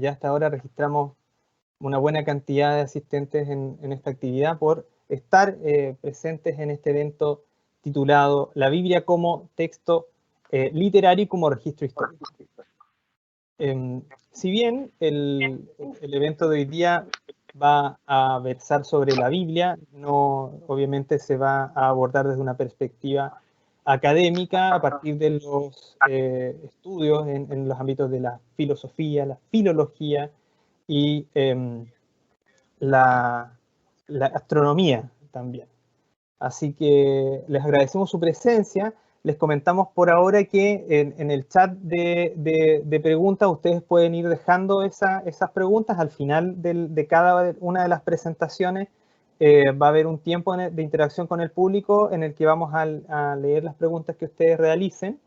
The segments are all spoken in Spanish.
Ya hasta ahora registramos una buena cantidad de asistentes en esta actividad por estar presentes en este evento titulado La Biblia como texto literario y como registro histórico. Si bien el evento de hoy día va a versar sobre la Biblia, no obviamente se va a abordar desde una perspectiva académica a partir de los estudios en los ámbitos de la filosofía, la filología y la astronomía también. Así que les agradecemos su presencia. Les comentamos por ahora que en el chat de preguntas ustedes pueden ir dejando esas preguntas. Al final de cada una de las presentaciones va a haber un tiempo de interacción con el público en el que vamos a leer las preguntas que ustedes realicen.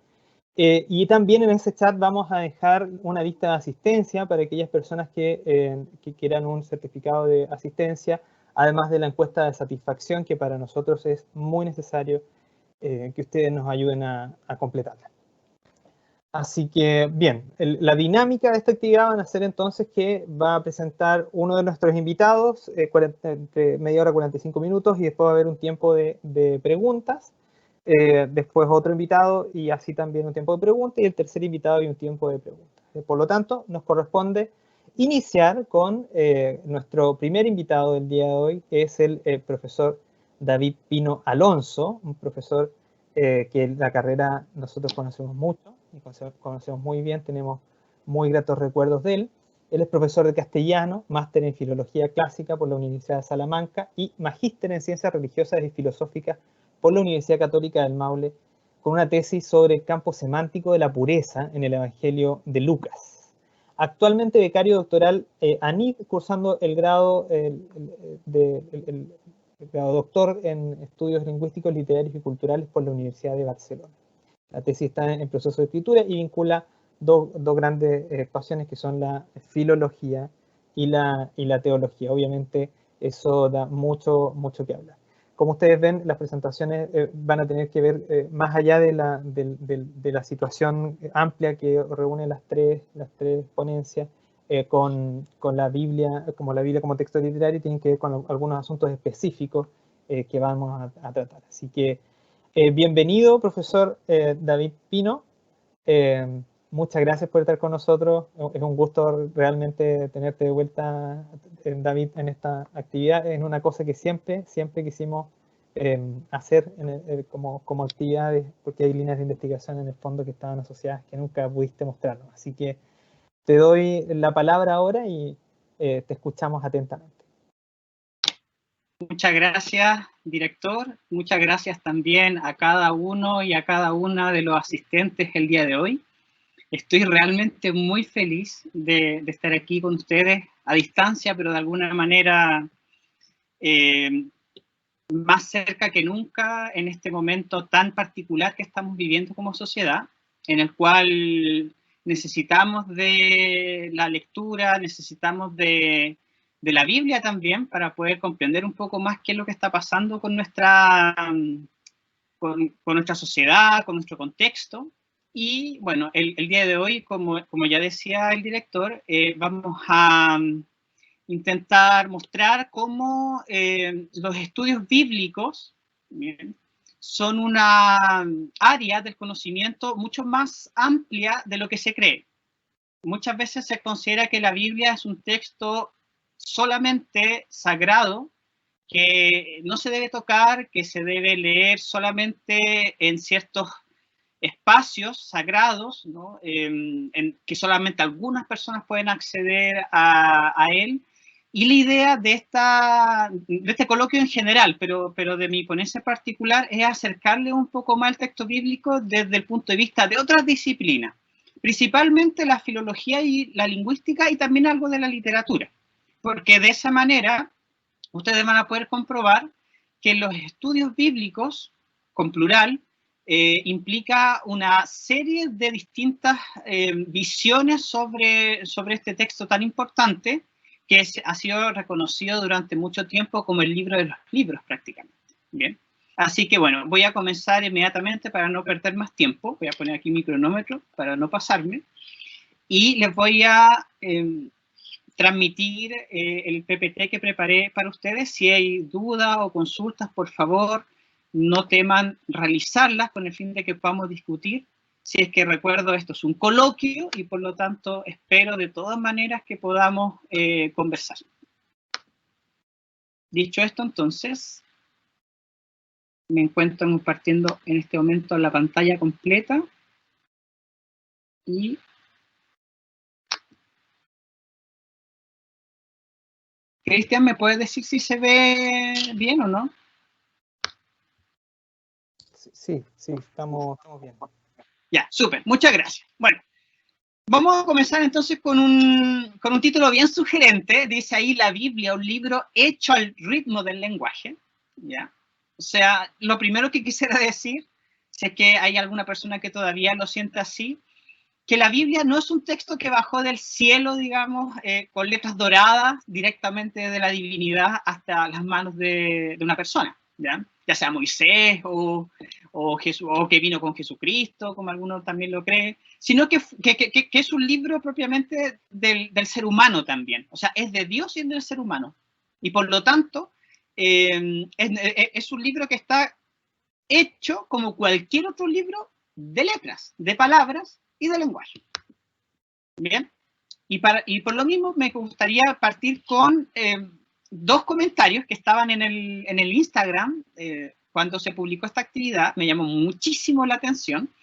Y también en ese chat vamos a dejar una lista de asistencia para aquellas personas que quieran un certificado de asistencia, además de la encuesta de satisfacción, que para nosotros es muy necesario que ustedes nos ayuden a completarla. Así que, bien, la dinámica de esta actividad va a ser entonces que va a presentar uno de nuestros invitados, entre media hora y 45 minutos, y después va a haber un tiempo de preguntas. Después otro invitado y así también un tiempo de preguntas, y el tercer invitado y un tiempo de preguntas. Por lo tanto, nos corresponde iniciar con nuestro primer invitado del día de hoy, que es el profesor David Pino Alonso, un profesor que en la carrera nosotros conocemos mucho, y conocemos muy bien, tenemos muy gratos recuerdos de él. Él es profesor de castellano, máster en filología clásica por la Universidad de Salamanca y magíster en ciencias religiosas y filosóficas por la Universidad Católica del Maule, con una tesis sobre el campo semántico de la pureza en el Evangelio de Lucas. Actualmente becario doctoral ANID, cursando el grado, el grado doctor en estudios lingüísticos, literarios y culturales por la Universidad de Barcelona. La tesis está en proceso de escritura y vincula dos grandes pasiones que son la filología y la teología. Obviamente eso da mucho que hablar. Como ustedes ven, las presentaciones van a tener que ver más allá de la situación amplia que reúne las tres ponencias con la Biblia como texto literario, y tienen que ver con algunos asuntos específicos que vamos a tratar. Así que bienvenido, profesor David Pino. Muchas gracias por estar con nosotros. Es un gusto realmente tenerte de vuelta, David, en esta actividad. Es una cosa que siempre quisimos hacer como actividades, porque hay líneas de investigación en el fondo que estaban asociadas que nunca pudiste mostrarnos. Así que te doy la palabra ahora y te escuchamos atentamente. Muchas gracias, director. Muchas gracias también a cada uno y a cada una de los asistentes el día de hoy. Estoy realmente muy feliz de estar aquí con ustedes a distancia, pero de alguna manera más cerca que nunca en este momento tan particular que estamos viviendo como sociedad, en el cual necesitamos de la lectura, necesitamos de la Biblia también para poder comprender un poco más qué es lo que está pasando con nuestra sociedad, con nuestro contexto. Y bueno, el día de hoy, como ya decía el director, vamos a intentar mostrar cómo los estudios bíblicos, bien, son una área del conocimiento mucho más amplia de lo que se cree. Muchas veces se considera que la Biblia es un texto solamente sagrado, que no se debe tocar, que se debe leer solamente en ciertos espacios sagrados, ¿no? Que solamente algunas personas pueden acceder a él. Y la idea de este coloquio en general, pero de mi ponencia particular, es acercarle un poco más al texto bíblico desde el punto de vista de otras disciplinas, principalmente la filología y la lingüística y también algo de la literatura, porque de esa manera ustedes van a poder comprobar que los estudios bíblicos, con plural, implica una serie de distintas visiones sobre este texto tan importante que ha sido reconocido durante mucho tiempo como el libro de los libros prácticamente. Bien, así que bueno, voy a comenzar inmediatamente para no perder más tiempo. Voy a poner aquí mi cronómetro para no pasarme. y les voy a transmitir el PPT que preparé para ustedes. Si hay dudas o consultas, por favor, no teman realizarlas con el fin de que podamos discutir. Si es que recuerdo, esto es un coloquio y por lo tanto espero de todas maneras que podamos conversar. Dicho esto, entonces, me encuentro compartiendo en este momento la pantalla completa y Cristian, ¿me puedes decir si se ve bien o no? Sí, estamos bien. Ya, súper, muchas gracias. Bueno, vamos a comenzar entonces con un título bien sugerente. Dice ahí la Biblia, un libro hecho al ritmo del lenguaje. ¿Ya? O sea, lo primero que quisiera decir, si es que hay alguna persona que todavía lo sienta así, que la Biblia no es un texto que bajó del cielo, digamos, con letras doradas directamente de la divinidad hasta las manos de una persona, ¿ya? Ya sea Moisés o que vino con Jesucristo, como algunos también lo creen, sino que es un libro propiamente del ser humano también. O sea, es de Dios y es del ser humano. Y por lo tanto, es un libro que está hecho como cualquier otro libro de letras, de palabras y de lenguaje. Bien, y por lo mismo me gustaría partir con dos comentarios que estaban en el Instagram cuando se publicó esta actividad. Me llamó muchísimo la atención,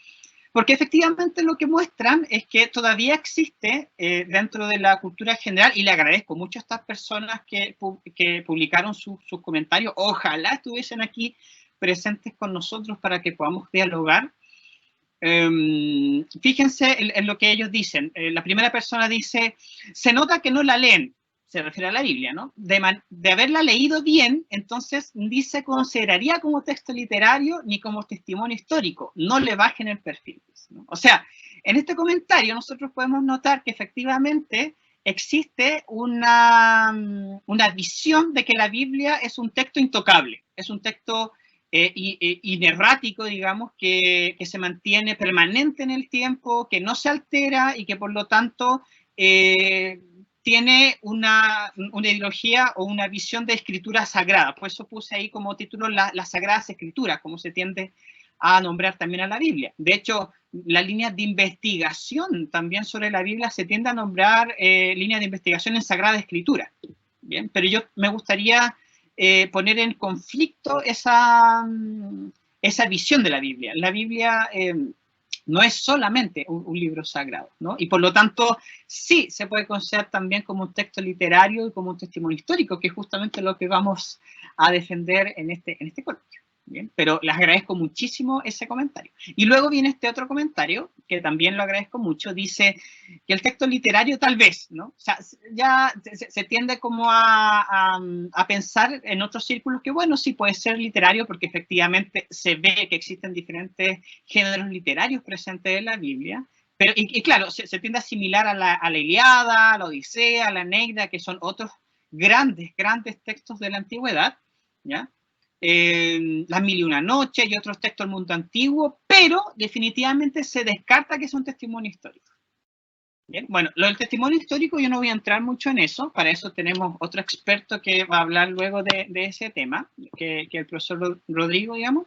porque efectivamente lo que muestran es que todavía existe dentro de la cultura general, y le agradezco mucho a estas personas que publicaron sus comentarios. Ojalá estuviesen aquí presentes con nosotros para que podamos dialogar. Fíjense en lo que ellos dicen. La primera persona dice, se nota que no la leen, se refiere a la Biblia, ¿no? De haberla leído bien, entonces ni se consideraría como texto literario ni como testimonio histórico, no le bajen el perfil, ¿no? O sea, en este comentario nosotros podemos notar que efectivamente existe una visión de que la Biblia es un texto intocable, es un texto inerrático, digamos, que se mantiene permanente en el tiempo, que no se altera y que por lo tanto tiene una ideología o una visión de escritura sagrada. Por eso puse ahí como título las sagradas escrituras, como se tiende a nombrar también a la Biblia. De hecho, las líneas de investigación también sobre la Biblia se tiende a nombrar líneas de investigación en sagrada escritura. Bien, pero yo me gustaría poner en conflicto esa visión de la Biblia. La Biblia no es solamente un libro sagrado, ¿no? Y por lo tanto, sí se puede considerar también como un texto literario y como un testimonio histórico, que es justamente lo que vamos a defender en este coloquio. Bien, pero les agradezco muchísimo ese comentario. Y luego viene este otro comentario, que también lo agradezco mucho, dice que el texto literario tal vez, ¿no? O sea, ya se tiende como a pensar en otros círculos que, bueno, sí puede ser literario porque efectivamente se ve que existen diferentes géneros literarios presentes en la Biblia, pero, y claro, se tiende a asimilar a la Ilíada, a la Odisea, a la Eneida, que son otros grandes textos de la antigüedad, ¿ya? Las Mil y una Noches y otros textos del mundo antiguo, pero definitivamente se descarta que es un testimonio histórico. Bien, bueno, lo del testimonio histórico yo no voy a entrar mucho en eso, para eso tenemos otro experto que va a hablar luego de ese tema, que el profesor Rodrigo, digamos,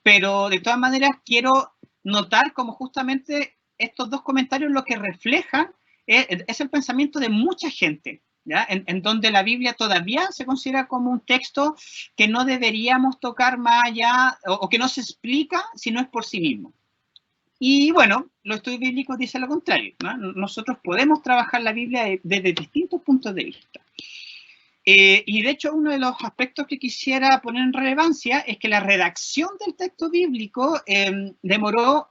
pero de todas maneras quiero notar como justamente estos dos comentarios lo que reflejan es el pensamiento de mucha gente, ¿ya? En donde la Biblia todavía se considera como un texto que no deberíamos tocar más allá, o que no se explica si no es por sí mismo. Y bueno, los estudios bíblicos dicen lo contrario, ¿no? Nosotros podemos trabajar la Biblia desde distintos puntos de vista. Y de hecho, uno de los aspectos que quisiera poner en relevancia es que la redacción del texto bíblico demoró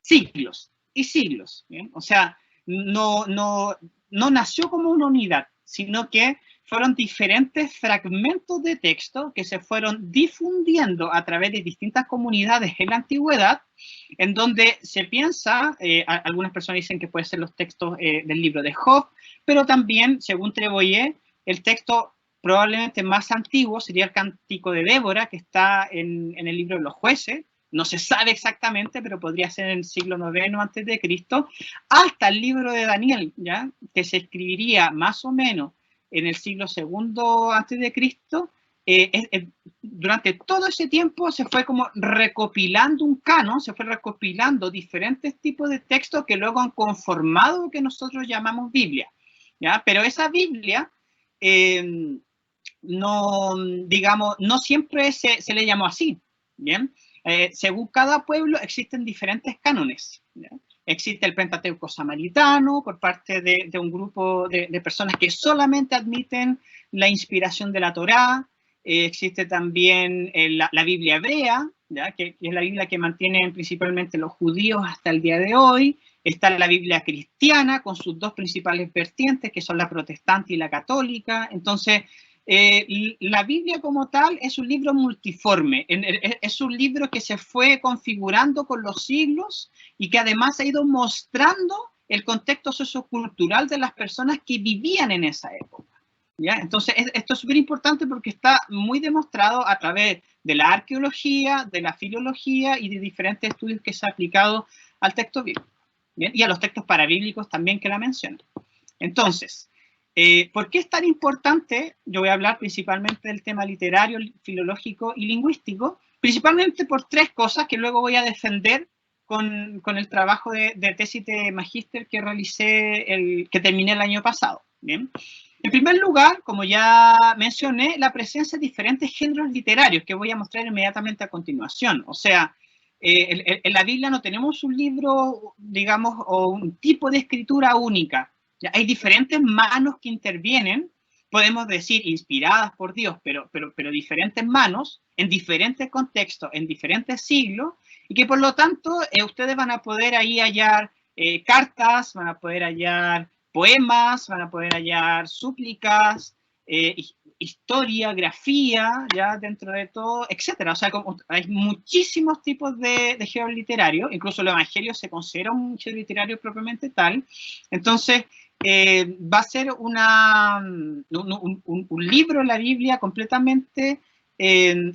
siglos y siglos, ¿bien? O sea, no nació como una unidad, sino que fueron diferentes fragmentos de texto que se fueron difundiendo a través de distintas comunidades en la antigüedad, en donde se piensa, algunas personas dicen que pueden ser los textos del libro de Job, pero también, según Treboyé, el texto probablemente más antiguo sería el Cántico de Débora, que está en el libro de los Jueces, no se sabe exactamente, pero podría ser en el siglo IX antes de Cristo, hasta el libro de Daniel, ¿ya? Que se escribiría más o menos en el siglo II antes de Cristo. Durante todo ese tiempo se fue como recopilando un canon, se fue recopilando diferentes tipos de textos que luego han conformado lo que nosotros llamamos Biblia, ¿ya? Pero esa Biblia no, digamos, no siempre se le llamó así, ¿bien? Según cada pueblo existen diferentes cánones, ¿ya? Existe el Pentateuco samaritano por parte de un grupo de personas que solamente admiten la inspiración de la Torá. Existe también la Biblia hebrea, ¿ya? Que es la Biblia que mantienen principalmente los judíos hasta el día de hoy. Está la Biblia cristiana con sus dos principales vertientes, que son la protestante y la católica. Entonces, la Biblia como tal es un libro multiforme, es un libro que se fue configurando con los siglos y que además ha ido mostrando el contexto sociocultural de las personas que vivían en esa época, ¿ya? Entonces, esto es súper importante porque está muy demostrado a través de la arqueología, de la filología y de diferentes estudios que se han aplicado al texto bíblico, ¿bien? Y a los textos parabíblicos también que la mencionan. Entonces, ¿por qué es tan importante? Yo voy a hablar principalmente del tema literario, filológico y lingüístico, principalmente por tres cosas que luego voy a defender con el trabajo de tesis de magíster que realicé, que terminé el año pasado, ¿bien? En primer lugar, como ya mencioné, la presencia de diferentes géneros literarios que voy a mostrar inmediatamente a continuación. O sea, en la Biblia no tenemos un libro, digamos, o un tipo de escritura única. ¿Ya? Hay diferentes manos que intervienen, podemos decir inspiradas por Dios, pero diferentes manos, en diferentes contextos, en diferentes siglos, y que por lo tanto ustedes van a poder ahí hallar cartas, van a poder hallar poemas, van a poder hallar súplicas, historiografía, ya dentro de todo, etcétera. O sea, hay muchísimos tipos de género literario, incluso el Evangelio se considera un género literario propiamente tal. Entonces, va a ser un libro en la Biblia completamente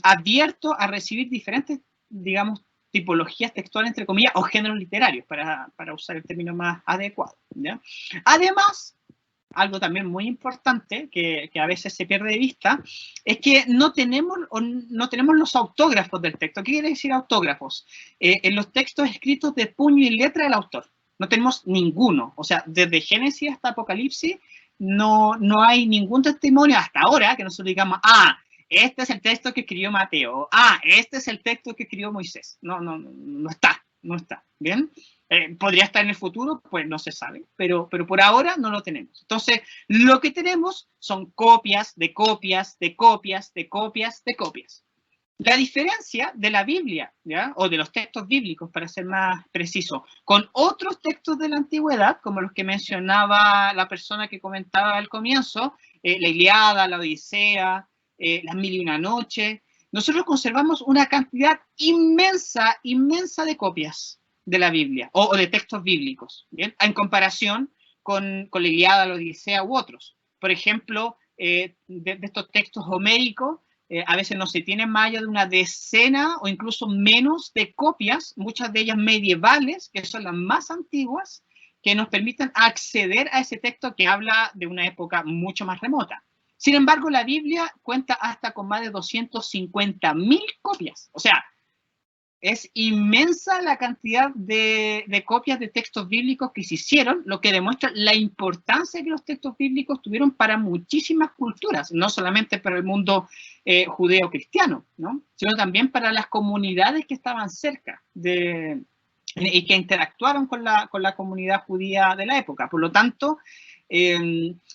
abierto a recibir diferentes, digamos, tipologías textuales, entre comillas, o géneros literarios, para usar el término más adecuado, ¿ya? Además, algo también muy importante que a veces se pierde de vista, es que no tenemos los autógrafos del texto. ¿Qué quiere decir autógrafos? En los textos escritos de puño y letra del autor. No tenemos ninguno. O sea, desde Génesis hasta Apocalipsis no hay ningún testimonio hasta ahora que nosotros digamos, este es el texto que escribió Mateo, este es el texto que escribió Moisés. No está, ¿bien? ¿Podría estar en el futuro? Pues no se sabe, pero por ahora no lo tenemos. Entonces, lo que tenemos son copias de copias, de copias, de copias, de copias. La diferencia de la Biblia, ¿ya? O de los textos bíblicos, para ser más preciso, con otros textos de la antigüedad, como los que mencionaba la persona que comentaba al comienzo, la Ilíada, la Odisea, las Mil y una Noche, nosotros conservamos una cantidad inmensa de copias de la Biblia, o de textos bíblicos, ¿bien? En comparación con la Ilíada, la Odisea u otros. Por ejemplo, de estos textos homéricos, a veces no se tiene más allá de una decena o incluso menos de copias, muchas de ellas medievales, que son las más antiguas, que nos permiten acceder a ese texto que habla de una época mucho más remota. Sin embargo, la Biblia cuenta hasta con más de 250.000 copias. O sea, es inmensa la cantidad de copias de textos bíblicos que se hicieron, lo que demuestra la importancia que los textos bíblicos tuvieron para muchísimas culturas, no solamente para el mundo judeo-cristiano, ¿no? Sino también para las comunidades que estaban cerca y que interactuaron con la comunidad judía de la época. Por lo tanto,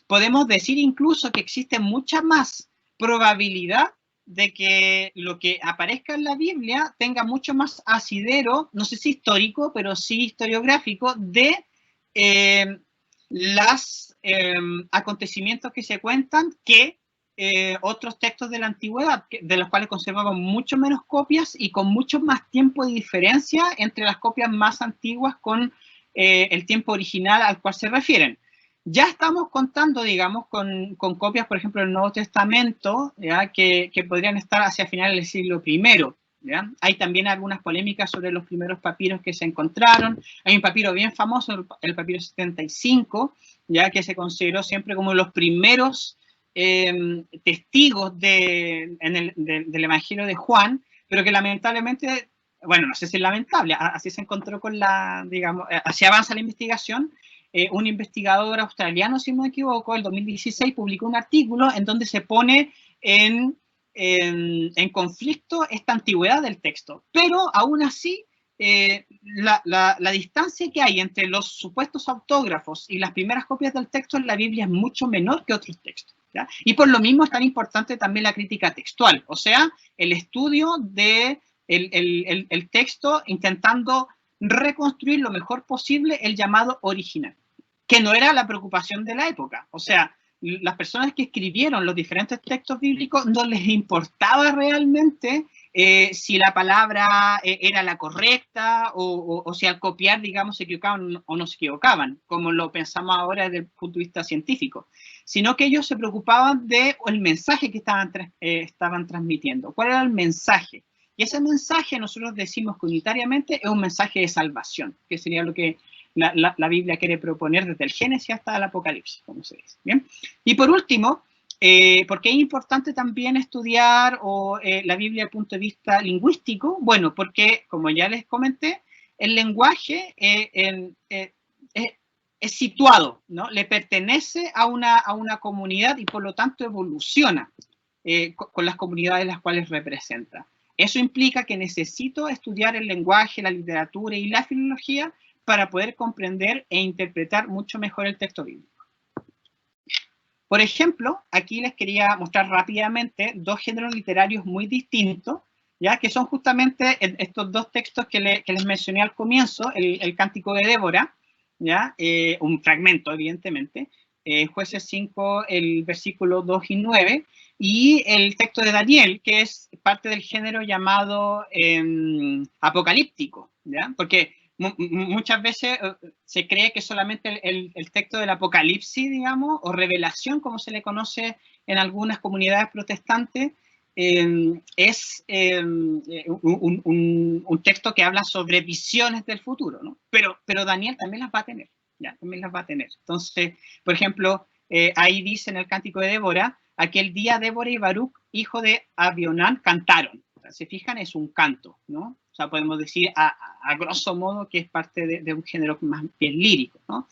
podemos decir incluso que existe mucha más probabilidad de que lo que aparezca en la Biblia tenga mucho más asidero, no sé si histórico, pero sí historiográfico, de los acontecimientos que se cuentan que otros textos de la antigüedad, de los cuales conservamos mucho menos copias y con mucho más tiempo de diferencia entre las copias más antiguas con el tiempo original al cual se refieren. Ya estamos contando, digamos, con copias, por ejemplo, del Nuevo Testamento, ¿ya? Que podrían estar hacia finales del siglo I. ¿ya? Hay también algunas polémicas sobre los primeros papiros que se encontraron. Hay un papiro bien famoso, el papiro 75, ya que se consideró siempre como los primeros testigos del Evangelio de Juan, pero que lamentablemente, bueno, no sé si es lamentable, así se encontró con la, digamos, así avanza la investigación. Un investigador australiano, si no me equivoco, el 2016 publicó un artículo en donde se pone en conflicto esta antigüedad del texto, pero aún así la distancia que hay entre los supuestos autógrafos y las primeras copias del texto en la Biblia es mucho menor que otros textos, ¿ya? Y por lo mismo es tan importante también la crítica textual, o sea, el estudio de el texto intentando reconstruir lo mejor posible el llamado original, que no era la preocupación de la época. O sea, las personas que escribieron los diferentes textos bíblicos no les importaba realmente si la palabra era la correcta o si al copiar, digamos, se equivocaban o no se equivocaban, como lo pensamos ahora desde el punto de vista científico, sino que ellos se preocupaban del mensaje que estaban transmitiendo. ¿Cuál era el mensaje? Y ese mensaje, nosotros decimos que unitariamente, es un mensaje de salvación, que sería lo que la Biblia quiere proponer desde el Génesis hasta el Apocalipsis, como se dice. ¿Bien? Y por último, ¿por qué es importante también estudiar la Biblia desde el punto de vista lingüístico? Bueno, porque, como ya les comenté, el lenguaje es situado, ¿no? Le pertenece a una comunidad y por lo tanto evoluciona con las comunidades las cuales representa. Eso implica que necesito estudiar el lenguaje, la literatura y la filología para poder comprender e interpretar mucho mejor el texto bíblico. Por ejemplo, aquí les quería mostrar rápidamente dos géneros literarios muy distintos, ¿ya? Que son justamente estos dos textos que les mencioné al comienzo, el Cántico de Débora, ¿ya? Un fragmento, evidentemente, Jueces 5, el versículo 2 y 9, y el texto de Daniel, que es parte del género llamado apocalíptico, ¿ya? Porque muchas veces se cree que solamente el texto del Apocalipsis, digamos, o revelación, como se le conoce en algunas comunidades protestantes, es un texto que habla sobre visiones del futuro, ¿no? Pero Daniel también las va a tener, ¿ya? También las va a tener. Entonces, por ejemplo, ahí dice en el Cántico de Débora, aquel día Débora y Baruch, hijo de Abionán, cantaron. O sea, se fijan, es un canto, ¿no? O sea, podemos decir a grosso modo que es parte de un género más bien lírico, ¿no?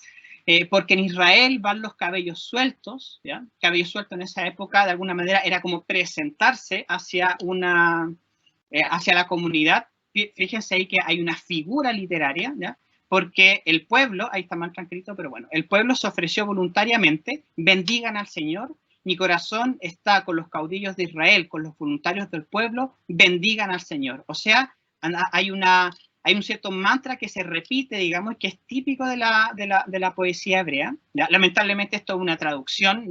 Porque en Israel van los cabellos sueltos, ¿ya? Cabellos sueltos en esa época, de alguna manera, era como presentarse hacia la comunidad. Fíjense ahí que hay una figura literaria, ¿ya? Porque el pueblo, ahí está mal transcrito, pero bueno, el pueblo se ofreció voluntariamente, bendigan al Señor, mi corazón está con los caudillos de Israel, con los voluntarios del pueblo, bendigan al Señor. O sea, hay un cierto mantra que se repite, digamos, que es típico de la poesía hebrea. ¿Ya? Lamentablemente esto es una traducción,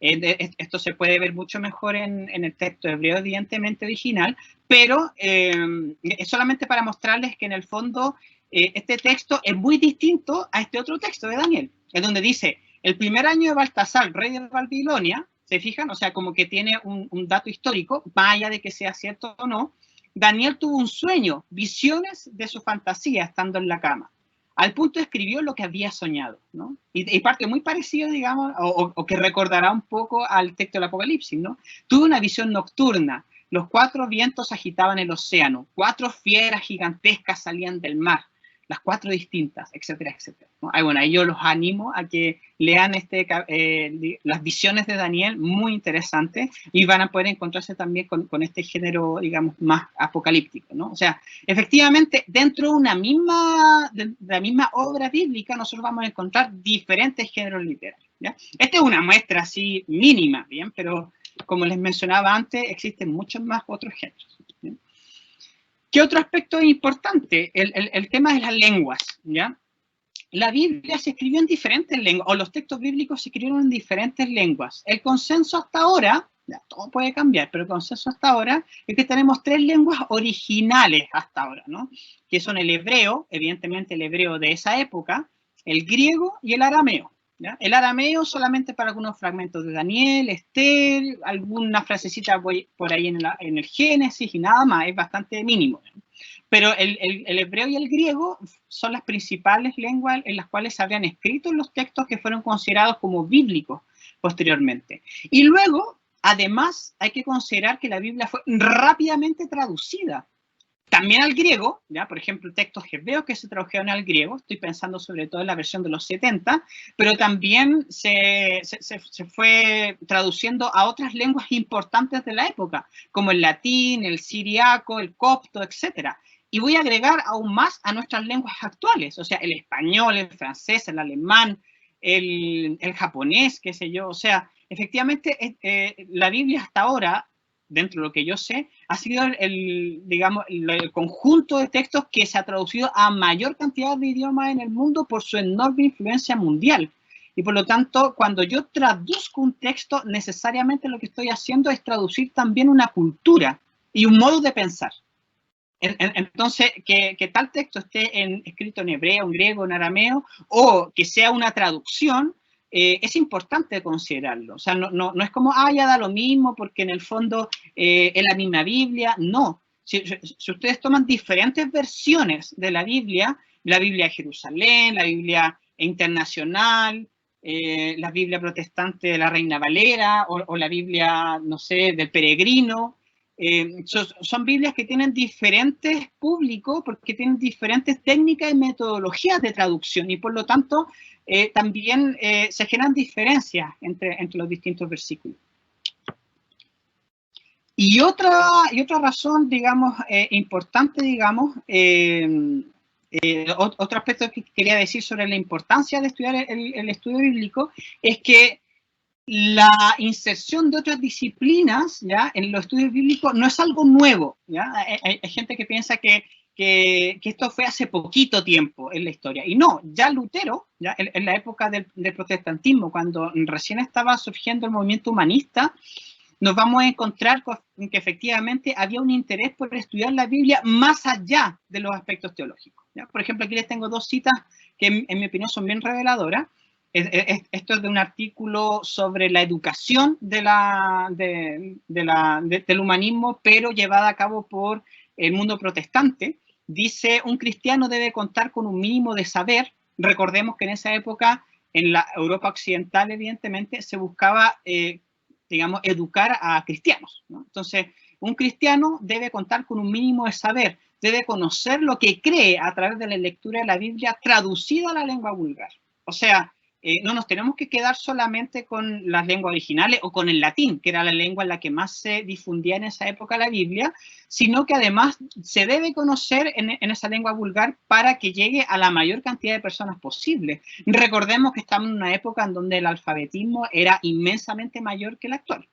esto se puede ver mucho mejor en el texto hebreo, evidentemente original, pero es solamente para mostrarles que en el fondo este texto es muy distinto a este otro texto de Daniel, en donde dice, el primer año de Baltasar, rey de Babilonia, ¿se fijan? O sea, como que tiene un dato histórico, vaya de que sea cierto o no, Daniel tuvo un sueño, visiones de su fantasía estando en la cama. Al punto escribió lo que había soñado, ¿no? Y parte muy parecido, digamos, o que recordará un poco al texto del Apocalipsis, ¿no? Tuve una visión nocturna, los 4 vientos agitaban el océano, 4 fieras gigantescas salían del mar, las 4 distintas, etcétera, etcétera, ¿no? Bueno, ahí yo los animo a que lean las visiones de Daniel, muy interesantes, y van a poder encontrarse también con este género, digamos, más apocalíptico, ¿no? O sea, efectivamente, dentro de la misma obra bíblica, nosotros vamos a encontrar diferentes géneros literarios, ¿ya? Esta es una muestra así mínima, ¿bien? Pero como les mencionaba antes, existen muchos más otros géneros, ¿bien? ¿Qué otro aspecto es importante? El tema de las lenguas, ¿ya? La Biblia se escribió en diferentes lenguas, o los textos bíblicos se escribieron en diferentes lenguas. El consenso hasta ahora, ya, todo puede cambiar, pero el consenso hasta ahora es que tenemos 3 lenguas originales hasta ahora, ¿no? Que son el hebreo, evidentemente el hebreo de esa época, el griego y el arameo, ¿ya? El arameo solamente para algunos fragmentos de Daniel, Esther, alguna frasecita por ahí en el Génesis y nada más, es bastante mínimo. Pero el hebreo y el griego son las principales lenguas en las cuales se habrían escrito los textos que fueron considerados como bíblicos posteriormente. Y luego, además, hay que considerar que la Biblia fue rápidamente traducida también al griego, ¿ya? Por ejemplo, textos hebreos que se tradujeron al griego, estoy pensando sobre todo en la versión de los 70, pero también se fue traduciendo a otras lenguas importantes de la época, como el latín, el siriaco, el copto, etc. Y voy a agregar aún más a nuestras lenguas actuales, o sea, el español, el francés, el alemán, el japonés, qué sé yo, o sea, efectivamente la Biblia hasta ahora, dentro de lo que yo sé, ha sido digamos, el conjunto de textos que se ha traducido a mayor cantidad de idiomas en el mundo por su enorme influencia mundial. Y por lo tanto, cuando yo traduzco un texto, necesariamente lo que estoy haciendo es traducir también una cultura y un modo de pensar. Entonces, que tal texto esté escrito en hebreo, en griego, en arameo, o que sea una traducción, es importante considerarlo. O sea, no es como, ya da lo mismo porque en el fondo es la misma Biblia. No. Si ustedes toman diferentes versiones de la Biblia de Jerusalén, la Biblia internacional, la Biblia protestante de la Reina Valera o la Biblia, no sé, del Peregrino, son Biblias que tienen diferentes públicos porque tienen diferentes técnicas y metodologías de traducción y por lo tanto también se generan diferencias entre los distintos versículos. Y otra razón, digamos, importante, digamos, otro aspecto que quería decir sobre la importancia de estudiar el estudio bíblico es que la inserción de otras disciplinas, ¿ya?, en los estudios bíblicos no es algo nuevo, ¿ya? Hay gente que piensa que esto fue hace poquito tiempo en la historia. Y no, ya Lutero, ¿ya?, en la época del protestantismo, cuando recién estaba surgiendo el movimiento humanista, nos vamos a encontrar con que efectivamente había un interés por estudiar la Biblia más allá de los aspectos teológicos, ¿ya? Por ejemplo, aquí les tengo dos citas que en mi opinión son bien reveladoras. Esto es de un artículo sobre la educación del humanismo, pero llevada a cabo por el mundo protestante. Dice, un cristiano debe contar con un mínimo de saber. Recordemos que en esa época, en la Europa occidental, evidentemente, se buscaba, digamos, educar a cristianos, ¿no? Entonces, un cristiano debe contar con un mínimo de saber, debe conocer lo que cree a través de la lectura de la Biblia traducida a la lengua vulgar. O sea, no nos tenemos que quedar solamente con las lenguas originales o con el latín, que era la lengua en la que más se difundía en esa época la Biblia, sino que además se debe conocer en esa lengua vulgar para que llegue a la mayor cantidad de personas posible. Recordemos que estamos en una época en donde el alfabetismo era inmensamente mayor que el actual.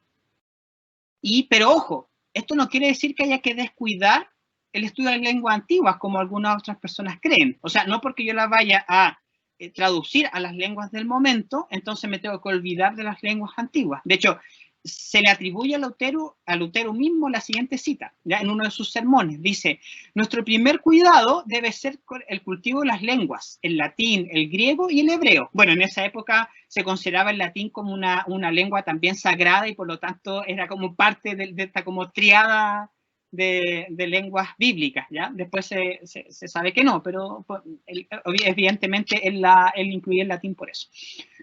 Pero ojo, esto no quiere decir que haya que descuidar el estudio de lenguas antiguas, como algunas otras personas creen. O sea, no porque yo la vaya a traducir a las lenguas del momento, entonces me tengo que olvidar de las lenguas antiguas. De hecho, se le atribuye a Lutero mismo la siguiente cita, ya en uno de sus sermones. Dice, nuestro primer cuidado debe ser el cultivo de las lenguas, el latín, el griego y el hebreo. Bueno, en esa época se consideraba el latín como una lengua también sagrada y por lo tanto era como parte de esta como triada de lenguas bíblicas, ¿ya? Después se sabe que no, pero evidentemente él incluye el latín por eso.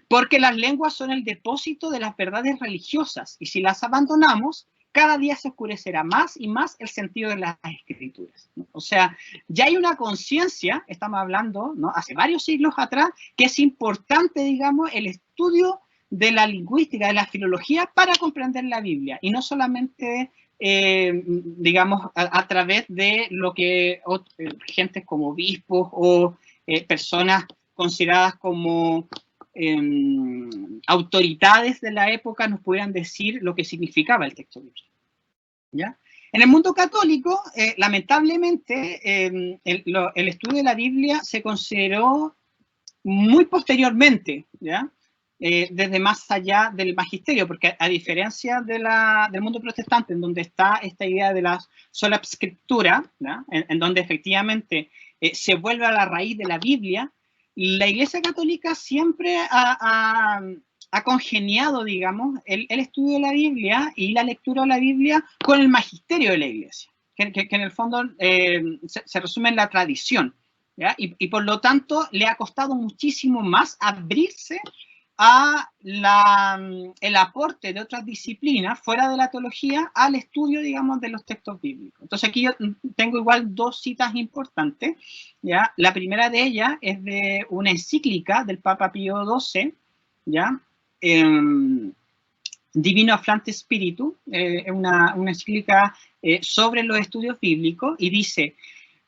Porque las lenguas son el depósito de las verdades religiosas y si las abandonamos, cada día se oscurecerá más y más el sentido de las escrituras, ¿no? O sea, ya hay una conciencia, estamos hablando, ¿no?, hace varios siglos atrás, que es importante, digamos, el estudio de la lingüística, de la filología para comprender la Biblia y no solamente digamos, a través de lo que gente como obispos o personas consideradas como autoridades de la época nos pudieran decir lo que significaba el texto bíblico, ¿ya? En el mundo católico, lamentablemente, el estudio de la Biblia se consideró muy posteriormente, ¿ya? Desde más allá del magisterio, porque a diferencia del mundo protestante, en donde está esta idea de la sola scriptura, ¿ya?, en donde efectivamente se vuelve a la raíz de la Biblia, la Iglesia Católica siempre ha congeniado, digamos, el estudio de la Biblia y la lectura de la Biblia con el magisterio de la Iglesia, que en el fondo se resume en la tradición, ¿ya? Y por lo tanto le ha costado muchísimo más abrirse a el aporte de otras disciplinas fuera de la teología al estudio, digamos, de los textos bíblicos. Entonces aquí yo tengo igual dos citas importantes, ¿ya? La primera de ellas es de una encíclica del Papa Pío XII, ¿ya? Divino Afflante Spiritu, una encíclica sobre los estudios bíblicos, y dice: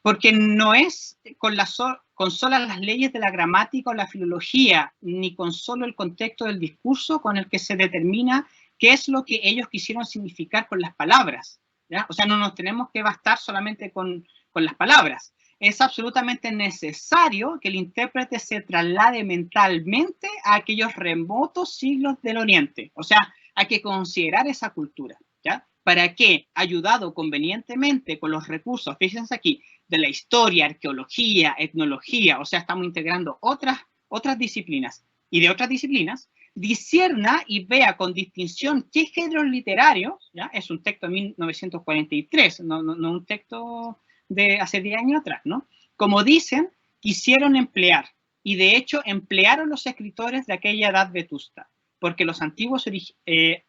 porque no es con solas las leyes de la gramática o la filología, ni con solo el contexto del discurso con el que se determina qué es lo que ellos quisieron significar con las palabras, ¿ya? O sea, no nos tenemos que bastar solamente con las palabras. Es absolutamente necesario que el intérprete se traslade mentalmente a aquellos remotos siglos del Oriente. O sea, hay que considerar esa cultura, ¿ya? Para que, ayudado convenientemente con los recursos, fíjense aquí, de la historia, arqueología, etnología, o sea, estamos integrando otras disciplinas, y de otras disciplinas, discierna y vea con distinción qué géneros literarios, ¿ya? Es un texto de 1943, no un texto de hace 10 años atrás, ¿no? Como dicen, quisieron emplear, y de hecho emplearon los escritores de aquella edad vetusta, porque los antiguos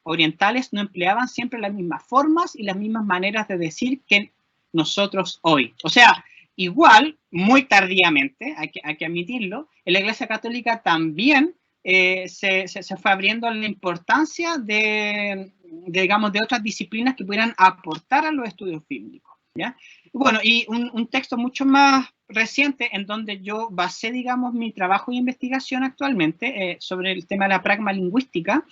orientales no empleaban siempre las mismas formas y las mismas maneras de decir que nosotros hoy. O sea, igual, muy tardíamente, hay que admitirlo, en la Iglesia Católica también se fue abriendo la importancia digamos, de otras disciplinas que pudieran aportar a los estudios bíblicos, ¿ya? Bueno, y un texto mucho más reciente en donde yo basé, digamos, mi trabajo de investigación actualmente sobre el tema de la pragmalingüística.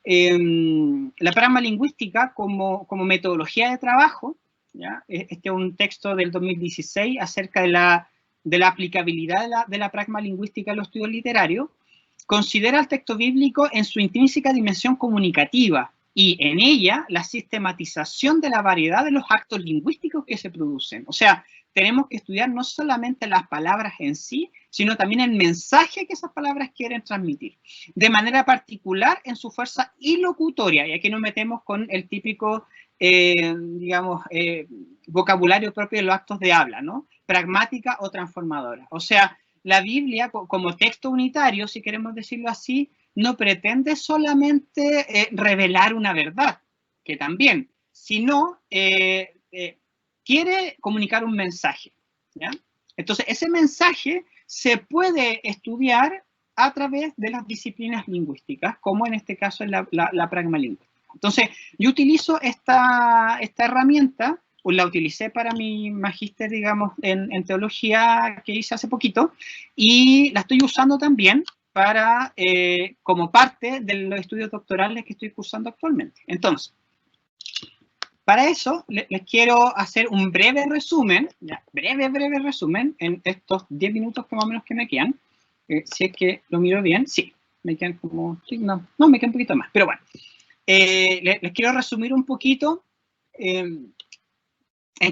La pragmalingüística como metodología de trabajo, ¿ya? Este es un texto del 2016 acerca de la aplicabilidad de la pragmalingüística en los estudios literarios. Considera el texto bíblico en su intrínseca dimensión comunicativa y en ella la sistematización de la variedad de los actos lingüísticos que se producen. O sea, tenemos que estudiar no solamente las palabras en sí, sino también el mensaje que esas palabras quieren transmitir. De manera particular en su fuerza ilocutoria, y aquí nos metemos con el típico, digamos, vocabulario propio de los actos de habla, ¿no? Pragmática o transformadora. O sea, la Biblia, como texto unitario, si queremos decirlo así, no pretende solamente revelar una verdad, que también, sino quiere comunicar un mensaje, ¿ya? Entonces, ese mensaje se puede estudiar a través de las disciplinas lingüísticas, como en este caso es la pragmalingüística. Entonces, yo utilizo esta herramienta, o la utilicé para mi magíster, digamos, en teología que hice hace poquito, y la estoy usando también para, como parte de los estudios doctorales que estoy cursando actualmente. Entonces, para eso les quiero hacer un breve resumen, ya, breve resumen, en estos 10 minutos que más o menos que me quedan. Si es que lo miro bien, sí, me quedan como, sí, no, me queda un poquito más, pero bueno. Les quiero resumir un poquito en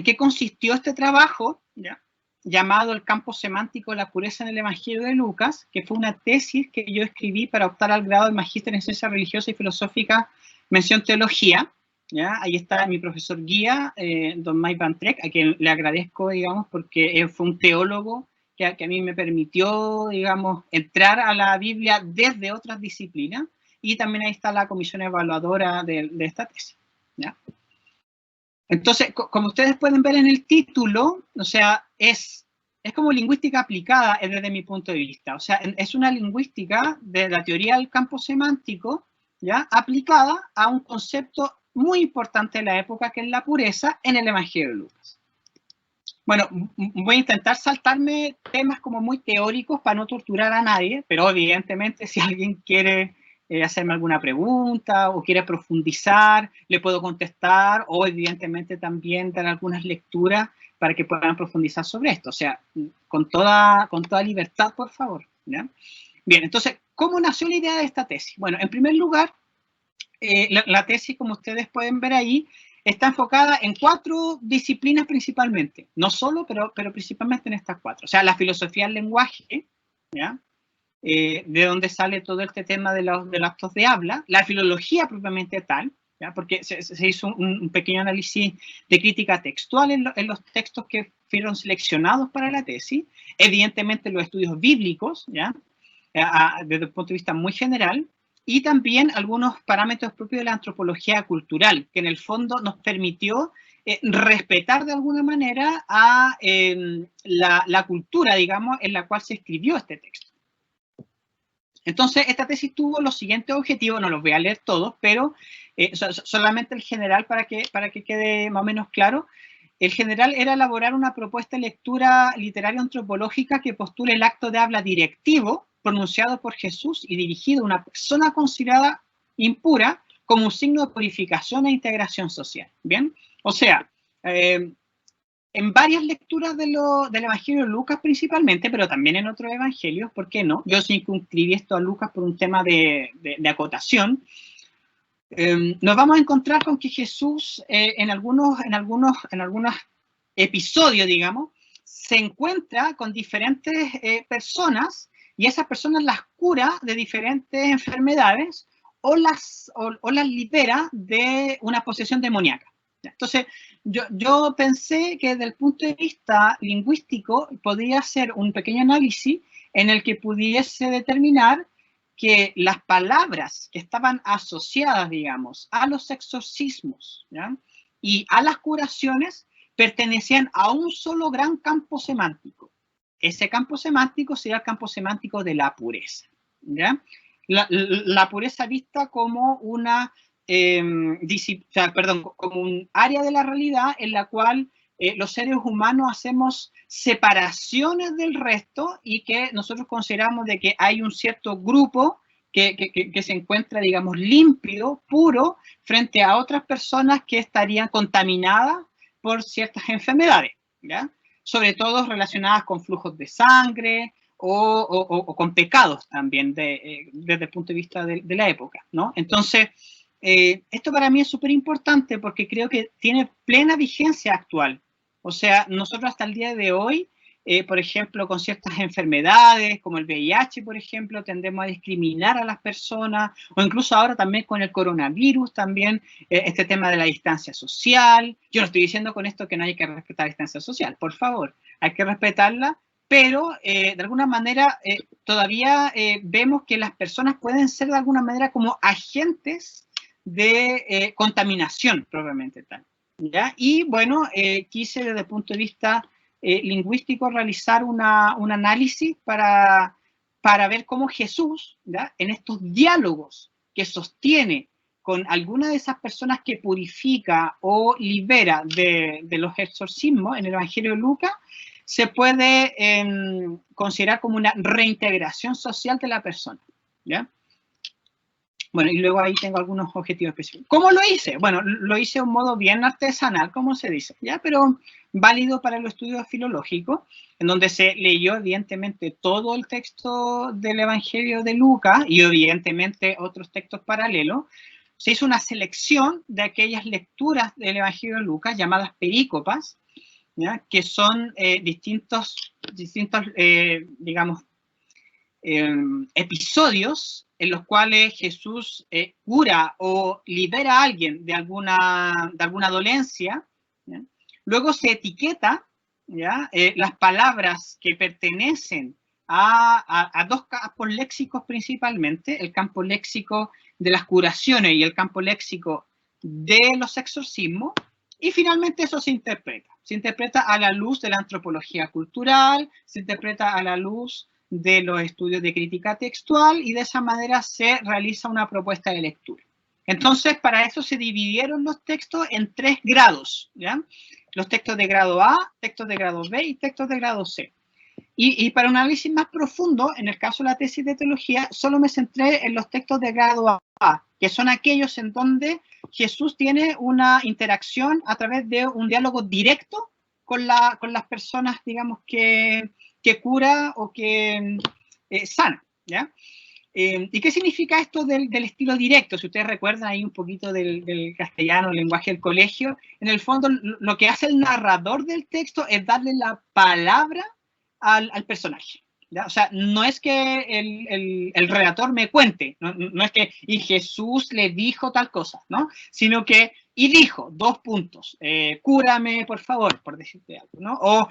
qué consistió este trabajo, ¿ya? Llamado El campo semántico de la pureza en el Evangelio de Lucas, que fue una tesis que yo escribí para optar al grado de magíster en ciencia religiosa y filosófica, mención teología, ¿ya? Ahí está mi profesor guía, don Mike Van Treck, a quien le agradezco, digamos, porque fue un teólogo que a mí me permitió, digamos, entrar a la Biblia desde otras disciplinas, y también ahí está la comisión evaluadora de esta tesis, ¿ya? Entonces, como ustedes pueden ver en el título, o sea, es como lingüística aplicada desde mi punto de vista. O sea, es una lingüística de la teoría del campo semántico, ¿ya? Aplicada a un concepto muy importante de la época, que es la pureza en el Evangelio de Lucas. Bueno, voy a intentar saltarme temas como muy teóricos para no torturar a nadie, pero evidentemente si alguien quiere hacerme alguna pregunta o quiere profundizar, le puedo contestar, o evidentemente también dar algunas lecturas para que puedan profundizar sobre esto. O sea, con toda libertad, por favor, ¿ya? Bien, entonces, ¿cómo nació la idea de esta tesis? Bueno, en primer lugar, la tesis, como ustedes pueden ver ahí, está enfocada en 4 disciplinas principalmente. No solo, pero principalmente en estas 4. O sea, la filosofía del lenguaje, ¿ya? De dónde sale todo este tema de los actos de habla, la filología propiamente tal, ¿ya? Porque se hizo un pequeño análisis de crítica textual en los textos que fueron seleccionados para la tesis, evidentemente los estudios bíblicos, ¿ya? Desde el punto de vista muy general, y también algunos parámetros propios de la antropología cultural, que en el fondo nos permitió respetar de alguna manera a la cultura, digamos, en la cual se escribió este texto. Entonces, esta tesis tuvo los siguientes objetivos, no los voy a leer todos, pero solamente el general para que quede más o menos claro. El general era elaborar una propuesta de lectura literaria antropológica que postule el acto de habla directivo pronunciado por Jesús y dirigido a una persona considerada impura como un signo de purificación e integración social. ¿Bien? O sea, en varias lecturas del Evangelio de Lucas principalmente, pero también en otros evangelios, ¿por qué no? Yo circunscribí esto a Lucas por un tema de acotación. Nos vamos a encontrar con que Jesús en algunos episodios, digamos, se encuentra con diferentes personas y esas personas las cura de diferentes enfermedades o las libera de una posesión demoníaca. Entonces, yo pensé que desde el punto de vista lingüístico podría ser un pequeño análisis en el que pudiese determinar que las palabras que estaban asociadas, digamos, a los exorcismos, ¿ya? Y a las curaciones pertenecían a un solo gran campo semántico. Ese campo semántico sería el campo semántico de la pureza, ¿ya? La pureza vista como una como un área de la realidad en la cual los seres humanos hacemos separaciones del resto y que nosotros consideramos de que hay un cierto grupo que se encuentra, digamos, límpido, puro, frente a otras personas que estarían contaminadas por ciertas enfermedades, ¿ya? Sobre todo relacionadas con flujos de sangre o con pecados también desde el punto de vista de la época, ¿no? Entonces, esto para mí es súper importante porque creo que tiene plena vigencia actual. O sea, nosotros hasta el día de hoy, por ejemplo, con ciertas enfermedades como el VIH, por ejemplo, tendemos a discriminar a las personas, o incluso ahora también con el coronavirus, también este tema de la distancia social. Yo no estoy diciendo con esto que no hay que respetar la distancia social, por favor, hay que respetarla, pero de alguna manera todavía vemos que las personas pueden ser de alguna manera como agentes de contaminación propiamente tal, ¿ya? Y bueno, quise desde el punto de vista lingüístico realizar un análisis para ver cómo Jesús, ¿ya? En estos diálogos que sostiene con alguna de esas personas que purifica o libera de los exorcismos en el Evangelio de Lucas, se puede considerar como una reintegración social de la persona, ¿ya? Bueno, y luego ahí tengo algunos objetivos específicos. ¿Cómo lo hice? Bueno, lo hice de un modo bien artesanal, como se dice, ¿ya? Pero válido para el estudio filológico, en donde se leyó evidentemente todo el texto del Evangelio de Lucas y evidentemente otros textos paralelos. Se hizo una selección de aquellas lecturas del Evangelio de Lucas llamadas perícopas, ¿ya? Que son distintos digamos, episodios en los cuales Jesús cura o libera a alguien de alguna dolencia, ¿ya? Luego se etiqueta, ¿ya? Las palabras que pertenecen a dos campos léxicos principalmente, el campo léxico de las curaciones y el campo léxico de los exorcismos, y finalmente eso se interpreta a la luz de la antropología cultural, se interpreta a la luz de los estudios de crítica textual y de esa manera se realiza una propuesta de lectura. Entonces, para eso se dividieron los textos en 3 grados, ¿ya? Los textos de grado A, textos de grado B y textos de grado C. Y para un análisis más profundo, en el caso de la tesis de teología, solo me centré en los textos de grado A, que son aquellos en donde Jesús tiene una interacción a través de un diálogo directo con las personas, digamos, que cura o que sana, ¿ya? ¿Y qué significa esto del estilo directo? Si ustedes recuerdan ahí un poquito del castellano, el lenguaje del colegio, en el fondo lo que hace el narrador del texto es darle la palabra al personaje, ¿ya? O sea, no es que el relator me cuente, no es que y Jesús le dijo tal cosa, ¿no? Sino que, y dijo, 2 puntos, cúrame por favor, por decirte algo, ¿no?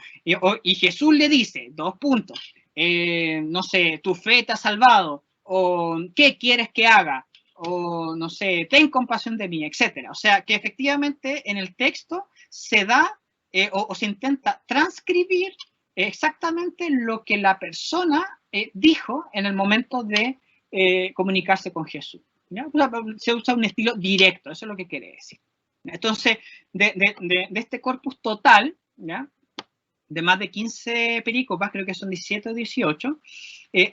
Y Jesús le dice, 2 puntos, no sé, tu fe te ha salvado, o ¿qué quieres que haga? O no sé, ten compasión de mí, etcétera. O sea, que efectivamente en el texto se da o se intenta transcribir exactamente lo que la persona dijo en el momento de comunicarse con Jesús, ¿ya? Se usa un estilo directo, eso es lo que quiere decir. Entonces, de este corpus total, ¿ya? De más de 15 perícopas, creo que son 17 o 18,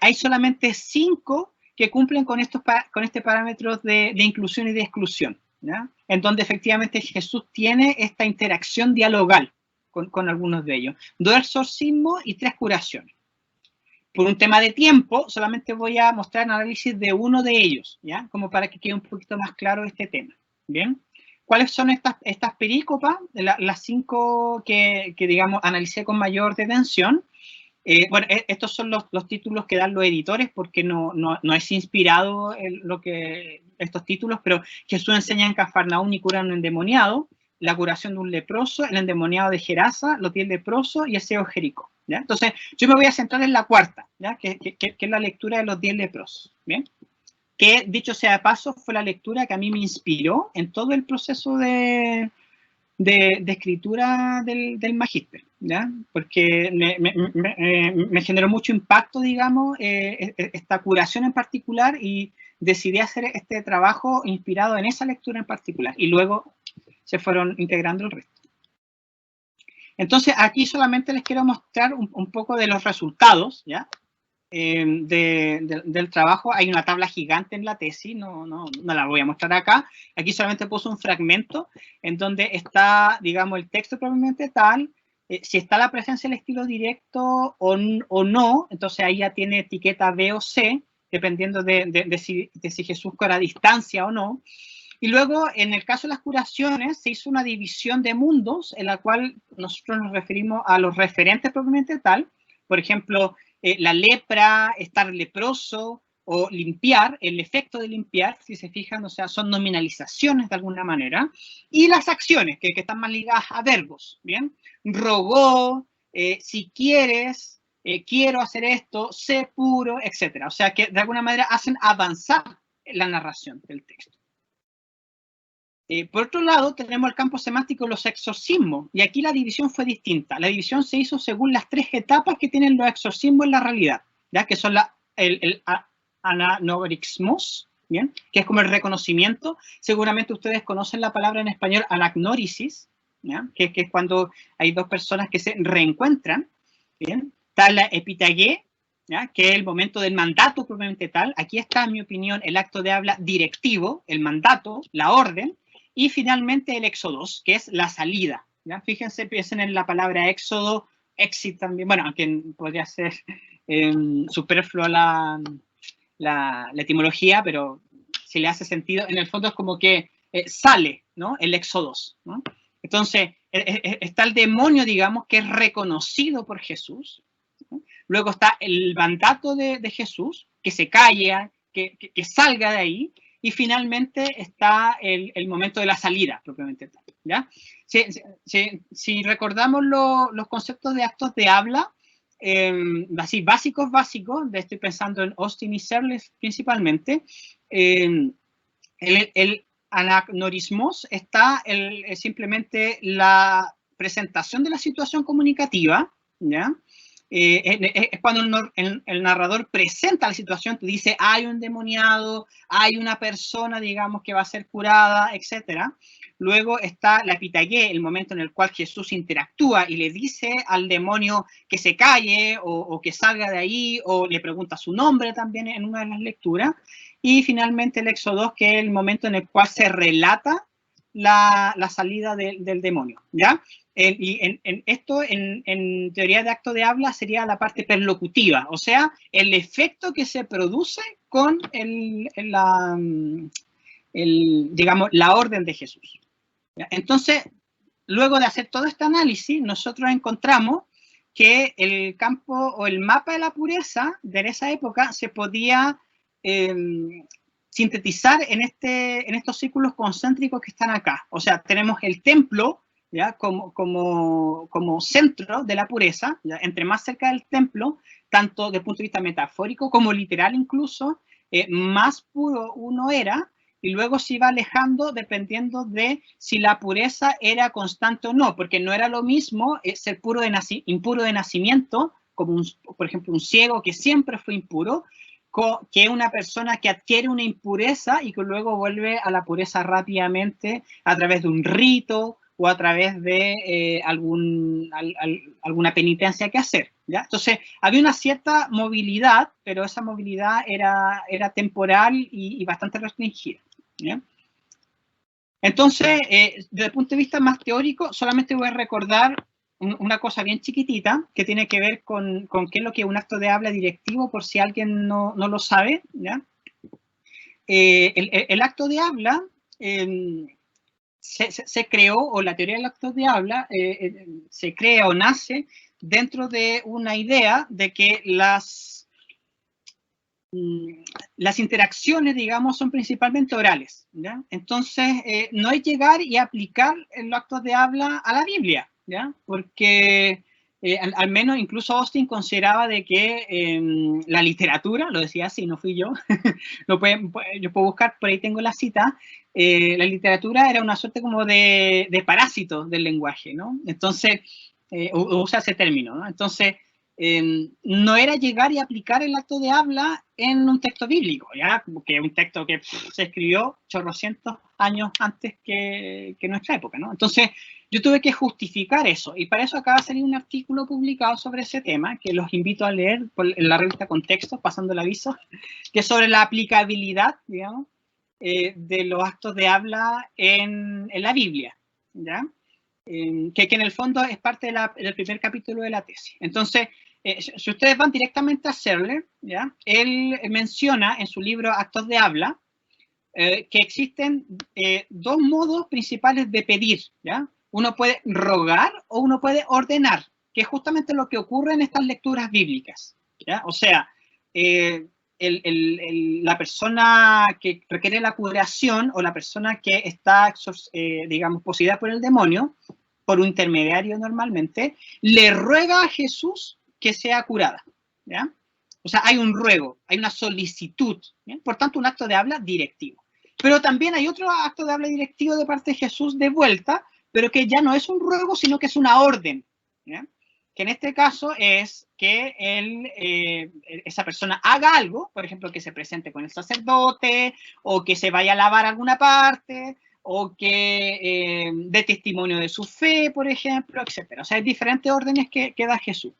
hay solamente 5 que cumplen con este parámetro de inclusión y de exclusión, ¿ya? En donde efectivamente Jesús tiene esta interacción dialogal con algunos de ellos. 2 exorcismos y 3 curaciones. Por un tema de tiempo, solamente voy a mostrar un análisis de uno de ellos, ¿ya? Como para que quede un poquito más claro este tema, ¿bien? ¿Cuáles son estas perícopas? Las 5 que, digamos, analicé con mayor detención. Bueno, estos son los títulos que dan los editores, porque no es inspirado estos títulos, pero Jesús enseña en Cafarnaúm y cura a un endemoniado, la curación de un leproso, el endemoniado de Gerasa, los 10 leprosos y el ciego Jericó, ¿ya? Entonces, yo me voy a centrar en la cuarta, ¿ya? Que es la lectura de los 10 leprosos, ¿bien? Que, dicho sea de paso, fue la lectura que a mí me inspiró en todo el proceso de escritura del magíster, ¿ya? Porque me generó mucho impacto, digamos, esta curación en particular, y decidí hacer este trabajo inspirado en esa lectura en particular, y luego se fueron integrando el resto. Entonces, aquí solamente les quiero mostrar un poco de los resultados, ¿ya? Del trabajo. Hay una tabla gigante en la tesis, no la voy a mostrar acá. Aquí solamente puse un fragmento en donde está, digamos, el texto propiamente tal, si está la presencia del estilo directo o no, entonces ahí ya tiene etiqueta B o C, dependiendo de si Jesús cura a distancia o no. Y luego, en el caso de las curaciones, se hizo una división de mundos en la cual nosotros nos referimos a los referentes propiamente tal. Por ejemplo, la lepra, estar leproso, o limpiar, el efecto de limpiar, si se fijan, o sea, son nominalizaciones de alguna manera. Y las acciones, que están más ligadas a verbos, ¿bien? Rogó, si quieres, quiero hacer esto, sé puro, etc. O sea, que de alguna manera hacen avanzar la narración del texto. Por otro lado, tenemos el campo semántico de los exorcismos, y aquí la división fue distinta. La división se hizo según las 3 etapas que tienen los exorcismos en la realidad, ¿ya? Que son el anagnorismos, ¿bien? Que es como el reconocimiento. Seguramente ustedes conocen la palabra en español anagnórisis, ¿ya? Que es cuando hay 2 personas que se reencuentran, ¿bien? Está la epitagué, ¿ya? Que es el momento del mandato propiamente tal. Aquí está, en mi opinión, el acto de habla directivo, el mandato, la orden. Y finalmente el éxodos, que es la salida, ¿ya? Fíjense, piensen en la palabra éxodo, exit también, bueno, aunque podría ser superflua la etimología, pero si le hace sentido, en el fondo es como que sale, ¿no? El éxodos, ¿no? Entonces, está el demonio, digamos, que es reconocido por Jesús, ¿no? Luego está el mandato de Jesús, que se calla, que salga de ahí. Y finalmente está el momento de la salida, propiamente tal, ¿ya? Si recordamos los conceptos de actos de habla, así básicos, estoy pensando en Austin y Searle principalmente, el anagnorismos está simplemente la presentación de la situación comunicativa, ¿ya? Es cuando el narrador presenta la situación, te dice hay un demoniado, hay una persona, digamos, que va a ser curada, etc. Luego está la epitagué, el momento en el cual Jesús interactúa y le dice al demonio que se calle o que salga de ahí, o le pregunta su nombre también en una de las lecturas. Y finalmente el éxodo, que es el momento en el cual se relata la salida del demonio, ¿ya? Y esto, en teoría de acto de habla, sería la parte perlocutiva, o sea, el efecto que se produce con digamos, la orden de Jesús. Entonces, luego de hacer todo este análisis, nosotros encontramos que el campo o el mapa de la pureza de esa época se podía sintetizar en estos círculos concéntricos que están acá. O sea, tenemos el templo, ¿ya? Como centro de la pureza, ¿ya? Entre más cerca del templo, tanto desde el punto de vista metafórico como literal incluso, más puro uno era, y luego se iba alejando dependiendo de si la pureza era constante o no, porque no era lo mismo ser impuro de nacimiento, como por ejemplo un ciego que siempre fue impuro, que una persona que adquiere una impureza y que luego vuelve a la pureza rápidamente a través de un rito o a través de alguna penitencia que hacer, ¿ya? Entonces, había una cierta movilidad, pero esa movilidad era temporal y bastante restringida, ¿ya? Entonces, desde el punto de vista más teórico, solamente voy a recordar una cosa bien chiquitita que tiene que ver con qué es lo que es un acto de habla directivo, por si alguien no lo sabe, ¿ya? El acto de habla se creó, o la teoría del acto de habla se crea o nace dentro de una idea de que las interacciones, digamos, son principalmente orales, ¿ya? Entonces, no es llegar y aplicar los actos de habla a la Biblia, ¿ya? Porque al menos incluso Austin consideraba de que la literatura, lo decía así, no fui yo, yo puedo buscar, por ahí tengo la cita, la literatura era una suerte como de parásito del lenguaje, ¿no? Entonces, usa ese término, ¿no? Entonces, no era llegar y aplicar el acto de habla en un texto bíblico, ¿ya? Que un texto que se escribió chorrocientos años antes que nuestra época, ¿no? Entonces, yo tuve que justificar eso, y para eso acaba de salir un artículo publicado sobre ese tema, que los invito a leer en la revista Contexto, pasando el aviso, que es sobre la aplicabilidad, digamos, de los actos de habla en la Biblia, ¿ya? Que en el fondo es parte del primer capítulo de la tesis. Entonces, si ustedes van directamente a Serler, ¿ya? Él menciona en su libro Actos de Habla que existen dos modos principales de pedir, ¿ya? Uno puede rogar o uno puede ordenar, que es justamente lo que ocurre en estas lecturas bíblicas, ¿ya? O sea, la persona que requiere la curación o la persona que está, digamos, poseída por el demonio, por un intermediario normalmente, le ruega a Jesús que sea curada, ¿ya? O sea, hay un ruego, hay una solicitud, ¿ya? Por tanto, un acto de habla directivo. Pero también hay otro acto de habla directivo de parte de Jesús de vuelta, pero que ya no es un ruego, sino que es una orden, ¿ya? Que en este caso es que esa persona haga algo, por ejemplo, que se presente con el sacerdote, o que se vaya a lavar alguna parte, o que dé testimonio de su fe, por ejemplo, etc. O sea, hay diferentes órdenes que da Jesús,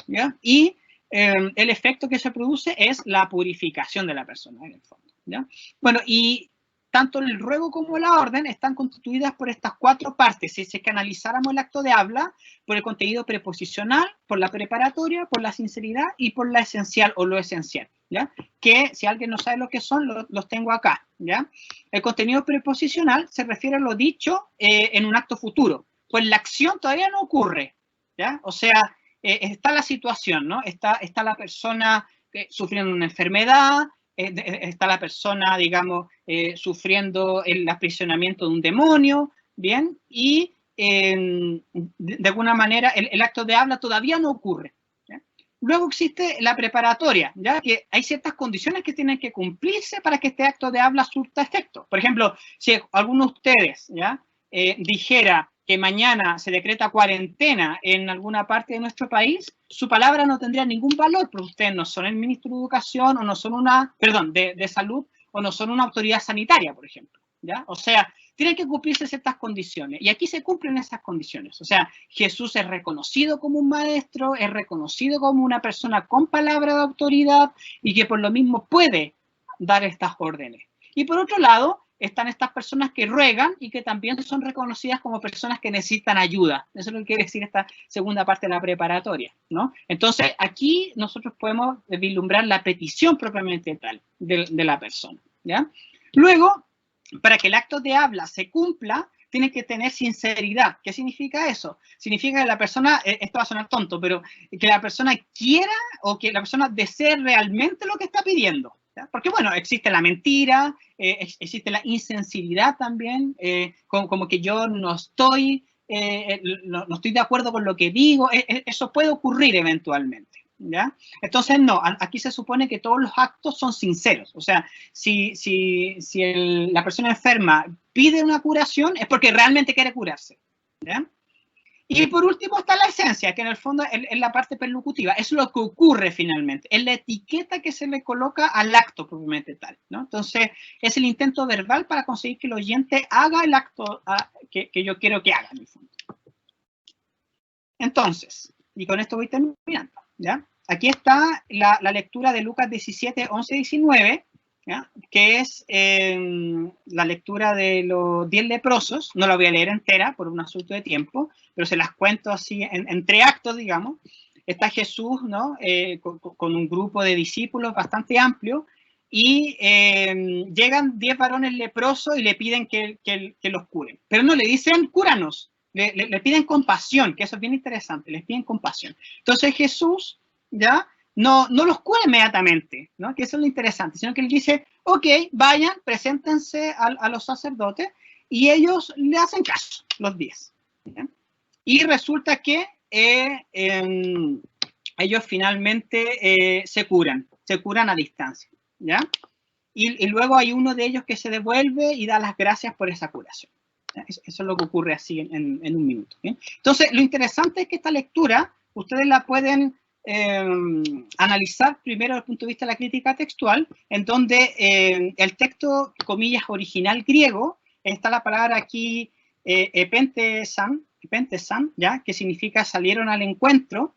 ¿ya? Y el efecto que se produce es la purificación de la persona, en el fondo, ¿ya? Bueno, y tanto el ruego como la orden están constituidas por estas cuatro partes. Si es que analizáramos el acto de habla, por el contenido preposicional, por la preparatoria, por la sinceridad y por la esencial o lo esencial, ¿ya? Que si alguien no sabe lo que son, los tengo acá, ¿ya? El contenido preposicional se refiere a lo dicho en un acto futuro, pues la acción todavía no ocurre, ¿ya? O sea, está la situación, ¿no? Está la persona sufriendo una enfermedad, está la persona, digamos, sufriendo el aprisionamiento de un demonio, ¿bien? Y de alguna manera el acto de habla todavía no ocurre, ¿ya? Luego existe la preparatoria, ¿ya? Que hay ciertas condiciones que tienen que cumplirse para que este acto de habla surta efecto. Por ejemplo, si alguno de ustedes, ¿ya? Dijera que mañana se decreta cuarentena en alguna parte de nuestro país, su palabra no tendría ningún valor, porque ustedes no son el ministro de Educación o no son de Salud o no son una autoridad sanitaria, por ejemplo, ¿ya? O sea, tienen que cumplirse ciertas condiciones y aquí se cumplen esas condiciones. O sea, Jesús es reconocido como un maestro, es reconocido como una persona con palabra de autoridad y que por lo mismo puede dar estas órdenes. Y por otro lado, están estas personas que ruegan y que también son reconocidas como personas que necesitan ayuda. Eso es lo que quiere decir esta segunda parte de la preparatoria, ¿no? Entonces, aquí nosotros podemos vislumbrar la petición propiamente tal de la persona, ¿ya? Luego, para que el acto de habla se cumpla, tiene que tener sinceridad. ¿Qué significa eso? Significa que la persona, esto va a sonar tonto, pero que la persona quiera o que la persona desee realmente lo que está pidiendo. ¿Ya? Porque, bueno, existe la mentira, existe la insensibilidad también, como que yo no estoy de acuerdo con lo que digo, eso puede ocurrir eventualmente. ¿Ya? Entonces, no, aquí se supone que todos los actos son sinceros. O sea, si la persona enferma pide una curación, es porque realmente quiere curarse. ¿Ya? Y por último está la esencia, que en el fondo es la parte perlocutiva, es lo que ocurre finalmente, es la etiqueta que se le coloca al acto propiamente tal, ¿no? Entonces, es el intento verbal para conseguir que el oyente haga el acto que yo quiero que haga, en el fondo. Entonces, y con esto voy terminando, ¿ya? Aquí está la lectura de Lucas 17, 11, 19, ¿ya? Que es la lectura de los 10 leprosos. No la voy a leer entera por un asunto de tiempo, pero se las cuento así entre actos, digamos. Está Jesús, ¿no? Con un grupo de discípulos bastante amplio, y llegan 10 varones leprosos y le piden que los curen. Pero no le dicen, cúranos. Le piden compasión, que eso es bien interesante, les piden compasión. Entonces Jesús, ¿ya? No los cura inmediatamente, ¿no? Que eso es lo interesante, sino que él dice, ok, vayan, preséntense a los sacerdotes, y ellos le hacen caso, los 10. ¿Ya? Y resulta que ellos finalmente se curan a distancia, ¿ya? Y luego hay uno de ellos que se devuelve y da las gracias por esa curación. Eso es lo que ocurre así en un minuto. ¿Bien? Entonces, lo interesante es que esta lectura, ustedes la pueden analizar primero desde el punto de vista de la crítica textual, en donde el texto, comillas, original griego, está la palabra aquí epentesan, ¿ya? Que significa salieron al encuentro,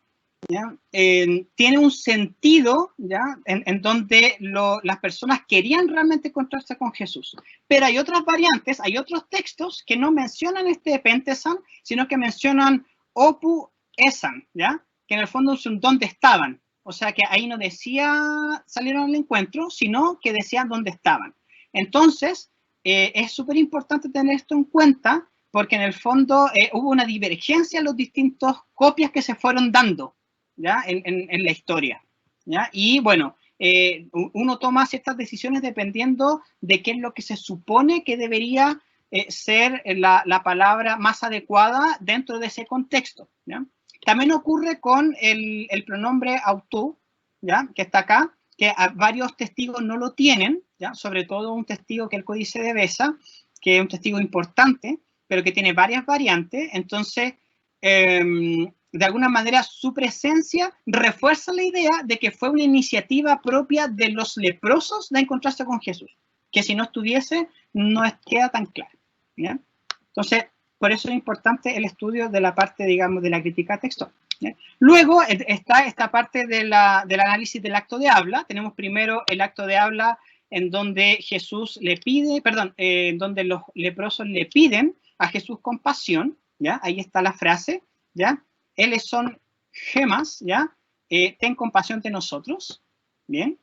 ¿ya? Tiene un sentido, ¿ya? En donde las personas querían realmente encontrarse con Jesús. Pero hay otras variantes, hay otros textos que no mencionan este epentesan, sino que mencionan opu esan, ¿ya? Que en el fondo son dónde estaban. O sea que ahí no decía salieron al encuentro, sino que decían dónde estaban. Entonces, es súper importante tener esto en cuenta, porque en el fondo hubo una divergencia en los distintos copias que se fueron dando, ¿ya? En la historia, ¿ya? Y bueno, uno toma ciertas decisiones dependiendo de qué es lo que se supone que debería ser la palabra más adecuada dentro de ese contexto, ¿ya? También ocurre con el pronombre autou, ¿ya? Que está acá, que varios testigos no lo tienen, ¿ya? Sobre todo un testigo que es el Códice de Beza, que es un testigo importante, pero que tiene varias variantes. Entonces, de alguna manera, su presencia refuerza la idea de que fue una iniciativa propia de los leprosos de encontrarse con Jesús, que si no estuviese, no queda tan claro, ¿ya? Entonces, por eso es importante el estudio de la parte, digamos, de la crítica textual, ¿ya? Luego está esta parte del análisis del acto de habla. Tenemos primero el acto de habla en donde Jesús le pide, en donde los leprosos le piden a Jesús compasión, ¿ya? Ahí está la frase, ¿ya? Éles son gemas, ¿ya? Ten compasión de nosotros, ¿bien?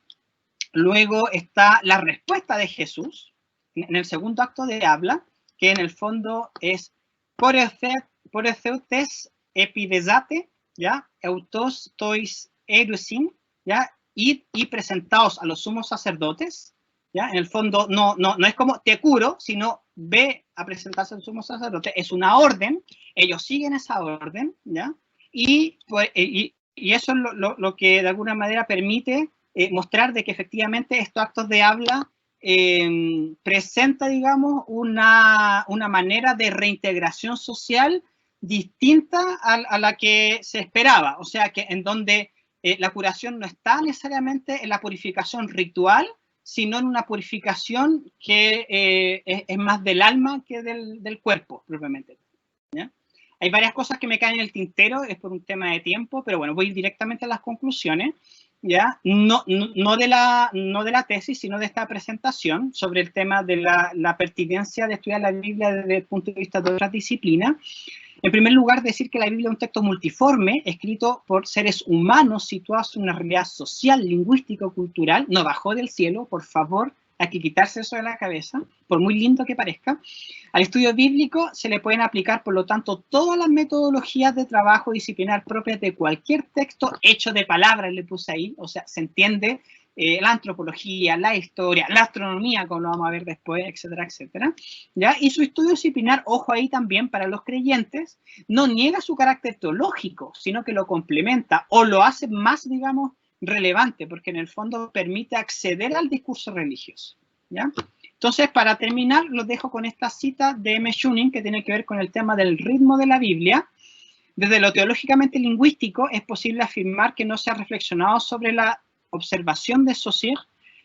Luego está la respuesta de Jesús en el segundo acto de habla, que en el fondo es por etheutes epidesate, ¿ya? Eutos tois erusin, ¿ya? Y presentaos a los sumos sacerdotes, ¿ya? En el fondo no es como te curo, sino ve a presentarse al sumo sacerdote, es una orden, ellos siguen esa orden, ¿ya? Y eso es lo que de alguna manera permite mostrar de que efectivamente estos actos de habla presenta, digamos, una manera de reintegración social distinta a la que se esperaba. O sea, que en donde la curación no está necesariamente en la purificación ritual, sino en una purificación que es más del alma que del cuerpo, propiamente, ¿ya? Hay varias cosas que me caen en el tintero, es por un tema de tiempo, pero bueno, voy directamente a las conclusiones, ¿ya? No de la tesis, sino de esta presentación sobre el tema de la pertinencia de estudiar la Biblia desde el punto de vista de otras disciplinas. En primer lugar, decir que la Biblia es un texto multiforme, escrito por seres humanos situados en una realidad social, lingüística o cultural. No bajó del cielo, por favor, hay que quitarse eso de la cabeza, por muy lindo que parezca. Al estudio bíblico se le pueden aplicar, por lo tanto, todas las metodologías de trabajo disciplinar propias de cualquier texto hecho de palabras, le puse ahí, o sea, se entiende la antropología, la historia, la astronomía, como lo vamos a ver después, etcétera, etcétera, ¿ya? Y su estudio disciplinar, ojo ahí también para los creyentes, no niega su carácter teológico, sino que lo complementa o lo hace más, digamos, relevante, porque en el fondo permite acceder al discurso religioso, ¿ya? Entonces, para terminar, los dejo con esta cita de M. Schuning, que tiene que ver con el tema del ritmo de la Biblia. Desde lo teológicamente lingüístico, es posible afirmar que no se ha reflexionado sobre la observación de Saussure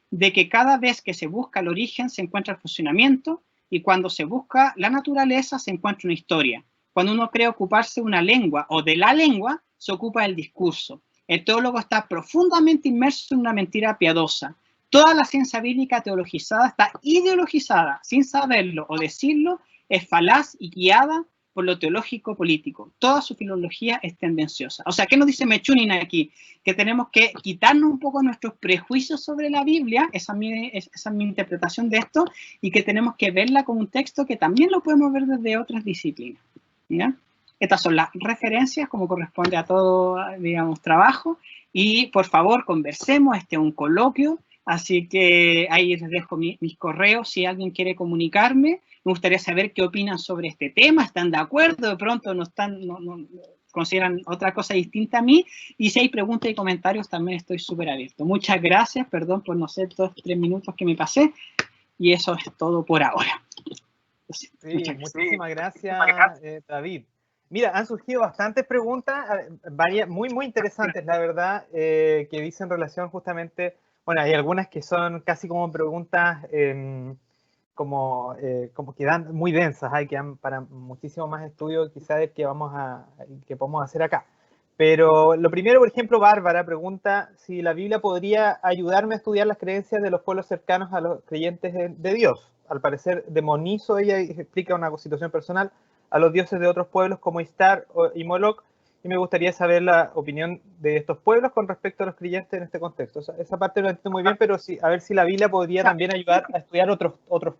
de que cada vez que se busca el origen se encuentra el funcionamiento y cuando se busca la naturaleza se encuentra una historia. Cuando uno cree ocuparse de una lengua o de la lengua, se ocupa del discurso. El teólogo está profundamente inmerso en una mentira piadosa. Toda la ciencia bíblica teologizada está ideologizada, sin saberlo o decirlo, es falaz y guiada por lo teológico político. Toda su filología es tendenciosa. O sea, ¿qué nos dice Mechunin aquí? Que tenemos que quitarnos un poco nuestros prejuicios sobre la Biblia, esa es mi interpretación de esto, y que tenemos que verla como un texto que también lo podemos ver desde otras disciplinas, ¿ya? Estas son las referencias, como corresponde a todo, digamos, trabajo, y por favor, conversemos, este es un coloquio, así que ahí les dejo mis correos si alguien quiere comunicarme. Me gustaría saber qué opinan sobre este tema, ¿están de acuerdo? De pronto no consideran otra cosa distinta a mí, y si hay preguntas y comentarios también estoy súper abierto. Muchas gracias, perdón por no ser 2-3 minutos que me pasé, y eso es todo por ahora. Sí, muchísimas gracias, David. Mira, han surgido bastantes preguntas, varias, muy interesantes, la verdad, que dicen relación justamente, bueno, hay algunas que son casi como preguntas como que dan muy densas, que dan para muchísimo más estudio quizás del que que podemos hacer acá. Pero lo primero, por ejemplo, Bárbara pregunta si la Biblia podría ayudarme a estudiar las creencias de los pueblos cercanos a los creyentes de Dios. Al parecer, demonizo, ella explica una situación personal, a los dioses de otros pueblos como Istar y Moloch, y me gustaría saber la opinión de estos pueblos con respecto a los creyentes en este contexto. O sea, esa parte no la entiendo muy bien, pero sí, a ver si la Biblia podría también ayudar a estudiar otros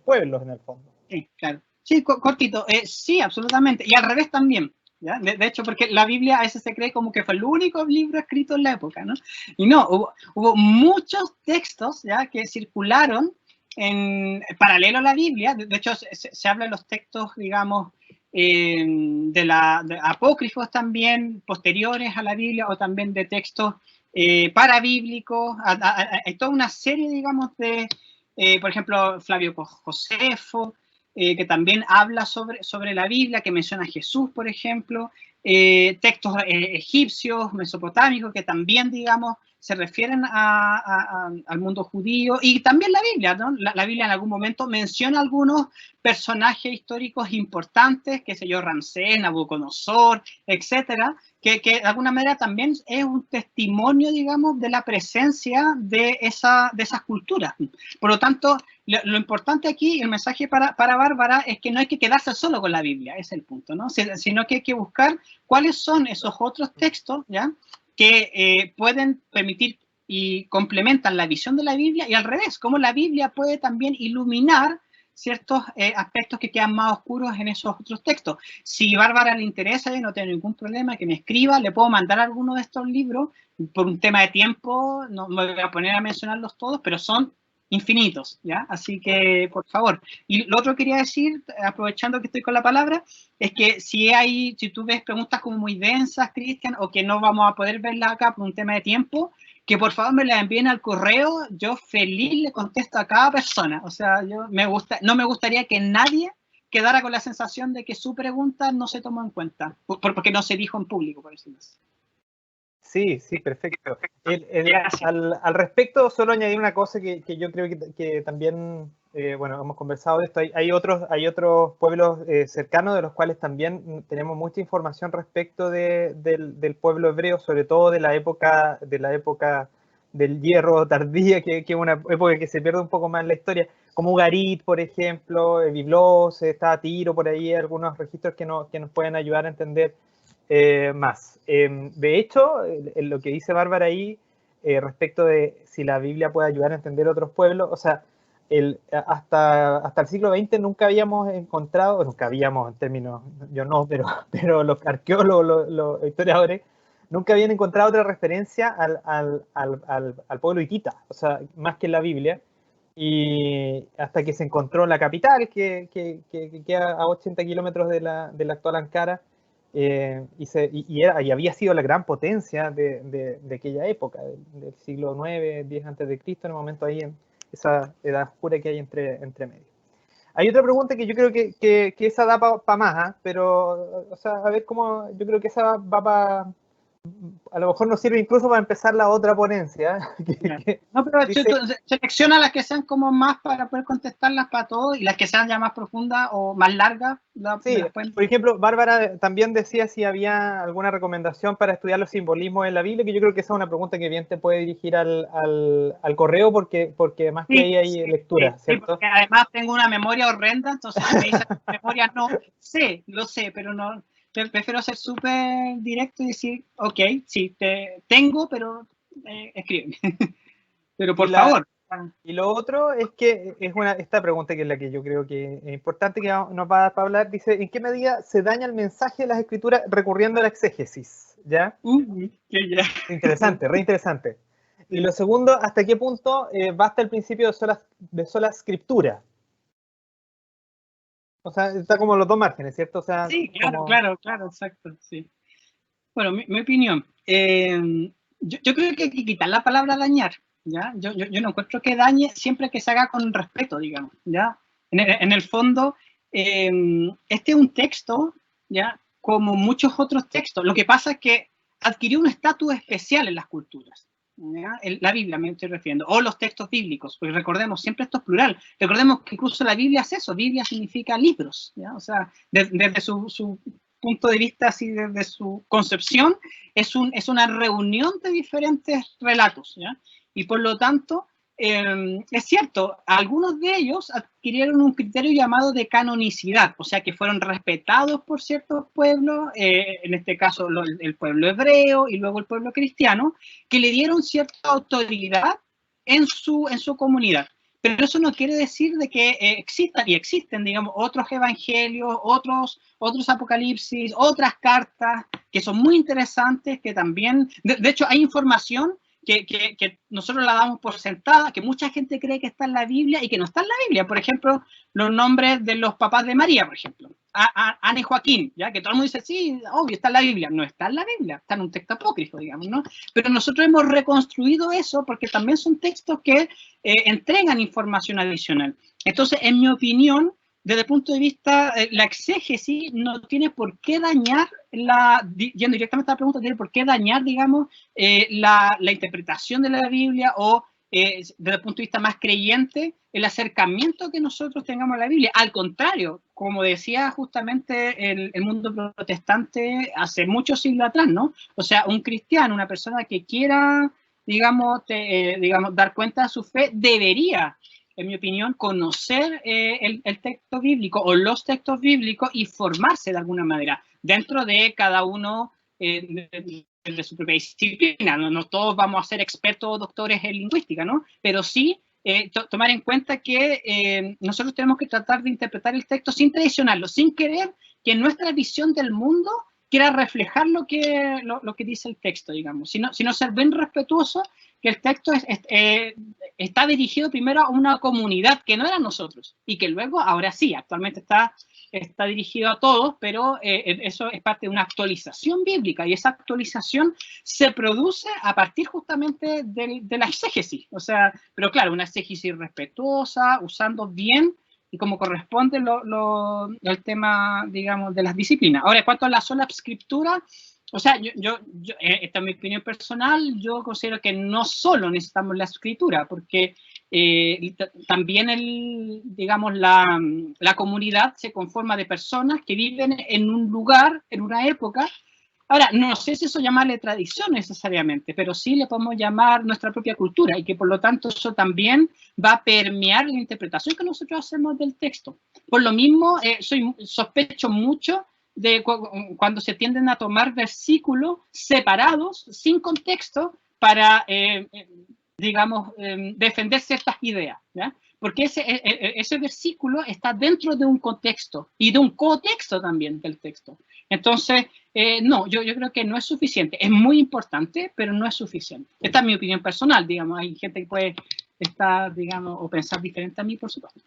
pueblos en el fondo. Sí, claro. Sí, cortito. Sí, absolutamente. Y al revés también. ¿Ya? De hecho, porque la Biblia a veces se cree como que fue el único libro escrito en la época, ¿no? Y no, hubo muchos textos, ¿ya?, que circularon en paralelo a la Biblia. De hecho, se habla de los textos, digamos, de apócrifos también, posteriores a la Biblia, o también de textos parabíblicos. Hay toda una serie, digamos, de, por ejemplo, Flavio Josefo, que también habla sobre la Biblia, que menciona a Jesús, por ejemplo, textos egipcios, mesopotámicos, que también, digamos, se refieren al mundo judío, y también la Biblia, ¿no? La Biblia en algún momento menciona algunos personajes históricos importantes, qué sé yo, Ramsés, Nabucodonosor, etcétera, que de alguna manera también es un testimonio, digamos, de la presencia de esas culturas. Por lo tanto, lo importante aquí, el mensaje para Bárbara, es que no hay que quedarse solo con la Biblia, ese es el punto, ¿no? Sino que hay que buscar cuáles son esos otros textos, ¿ya?, que pueden permitir y complementan la visión de la Biblia, y al revés, cómo la Biblia puede también iluminar ciertos aspectos que quedan más oscuros en esos otros textos. Si a Bárbara le interesa, yo no tengo ningún problema, que me escriba, le puedo mandar alguno de estos libros. Por un tema de tiempo no me voy a poner a mencionarlos todos, pero son infinitos, ¿ya? Así que, por favor. Y lo otro que quería decir, aprovechando que estoy con la palabra, es que si tú ves preguntas como muy densas, Cristian, o que no vamos a poder verlas acá por un tema de tiempo, que por favor me las envíen al correo, yo feliz le contesto a cada persona. O sea, no me gustaría que nadie quedara con la sensación de que su pregunta no se tomó en cuenta, porque no se dijo en público, por decirlo así. Sí, perfecto. Al respecto, solo añadir una cosa que yo creo que también, bueno, hemos conversado de esto. Hay otros pueblos cercanos de los cuales también tenemos mucha información respecto del pueblo hebreo, sobre todo de la época del hierro tardía, que es una época que se pierde un poco más en la historia, como Ugarit, por ejemplo, Biblos, está Tiro, por ahí, algunos registros que nos pueden ayudar a entender más. De hecho, lo que dice Bárbara ahí respecto de si la Biblia puede ayudar a entender otros pueblos. O sea, hasta el siglo XX nunca habíamos encontrado, nunca habíamos en términos, yo no, pero los arqueólogos, los historiadores, nunca habían encontrado otra referencia al pueblo hitita, o sea, más que en la Biblia. Y hasta que se encontró la capital, que queda a 80 kilómetros de la actual Ankara, y había sido la gran potencia de aquella época, del siglo IX, 10 antes de Cristo, en el momento ahí, en esa edad oscura que hay entre medio. Hay otra pregunta que yo creo que esa da para más, pero, o sea, a ver cómo, yo creo que esa va para, a lo mejor nos sirve incluso para empezar la otra ponencia. No, pero dice, selecciona las que sean como más para poder contestarlas para todos, y las que sean ya más profundas o más largas. Sí, por ejemplo, Bárbara también decía si había alguna recomendación para estudiar los simbolismos en la Biblia, que yo creo que esa es una pregunta que bien te puede dirigir al correo, porque más que ahí hay lectura, ¿cierto? Sí, porque además tengo una memoria horrenda, entonces me dicen memoria no sé, lo sé, pero no. Prefiero ser súper directo y decir, ok, sí, tengo, pero escríbeme. Pero por favor. Y lo otro es que esta pregunta que es la que yo creo que es importante que nos va a hablar, dice, ¿en qué medida se daña el mensaje de las escrituras recurriendo a la exégesis? ¿Ya? Interesante, re interesante. Y lo segundo, ¿hasta qué punto basta el principio de sola escritura? O sea, está como los dos márgenes, ¿cierto? O sea, sí, claro, exacto, sí. Bueno, mi opinión. Yo creo que hay que quitar la palabra dañar, ¿ya? Yo no encuentro que dañe siempre que se haga con respeto, digamos, ¿ya? En el fondo, este es un texto, ¿ya? Como muchos otros textos. Lo que pasa es que adquirió un estatus especial en las culturas. ¿Ya? La Biblia me estoy refiriendo, o los textos bíblicos, porque recordemos, siempre esto es plural. Recordemos que incluso la Biblia es eso, Biblia significa libros, ¿ya? O sea, desde su punto de vista, así desde su concepción, es una reunión de diferentes relatos, ¿ya? Y por lo tanto, es cierto, algunos de ellos adquirieron un criterio llamado de canonicidad, o sea que fueron respetados por ciertos pueblos, en este caso el pueblo hebreo y luego el pueblo cristiano, que le dieron cierta autoridad en su comunidad. Pero eso no quiere decir de que existen, digamos, otros evangelios, otros apocalipsis, otras cartas que son muy interesantes, que también, de hecho, hay información que nosotros la damos por sentada, que mucha gente cree que está en la Biblia y que no está en la Biblia. Por ejemplo, los nombres de los papás de María, por ejemplo. Ana y Joaquín, ¿ya? Que todo el mundo dice, sí, obvio, está en la Biblia. No está en la Biblia, está en un texto apócrifo, digamos, ¿no? Pero nosotros hemos reconstruido eso porque también son textos que entregan información adicional. Entonces, en mi opinión, desde el punto de vista, la exégesis no tiene por qué dañar, yendo directamente a la pregunta, tiene por qué dañar, digamos, la interpretación de la Biblia o, desde el punto de vista más creyente, el acercamiento que nosotros tengamos a la Biblia. Al contrario, como decía justamente el mundo protestante hace muchos siglos atrás, ¿no? O sea, un cristiano, una persona que quiera, digamos, dar cuenta de su fe, debería, en mi opinión, conocer el texto bíblico o los textos bíblicos y formarse de alguna manera dentro de cada uno de su propia disciplina. No todos vamos a ser expertos o doctores en lingüística, ¿no? Pero sí tomar en cuenta que nosotros tenemos que tratar de interpretar el texto sin traicionarlo, sin querer que nuestra visión del mundo quiera reflejar lo que dice el texto, digamos, sino ser bien respetuoso, que el texto está dirigido primero a una comunidad que no era nosotros, y que luego, ahora sí, actualmente está dirigido a todos, pero eso es parte de una actualización bíblica, y esa actualización se produce a partir justamente de la exégesis, o sea, pero claro, una exégesis respetuosa, usando bien y como corresponde el tema, digamos, de las disciplinas. Ahora, en cuanto a la sola escritura, o sea, esta es mi opinión personal, yo considero que no solo necesitamos la escritura, porque también digamos, la comunidad se conforma de personas que viven en un lugar, en una época. Ahora, no sé si eso llamarle tradición necesariamente, pero sí le podemos llamar nuestra propia cultura, y que por lo tanto eso también va a permear la interpretación que nosotros hacemos del texto. Por lo mismo, sospecho mucho de cuando se tienden a tomar versículos separados, sin contexto, para, digamos, defender ciertas ideas, ¿ya? Porque ese versículo está dentro de un contexto y de un contexto también del texto. Entonces, no, yo creo que no es suficiente. Es muy importante, pero no es suficiente. Esta es mi opinión personal, digamos. Hay gente que puede estar, digamos, o pensar diferente a mí, por supuesto.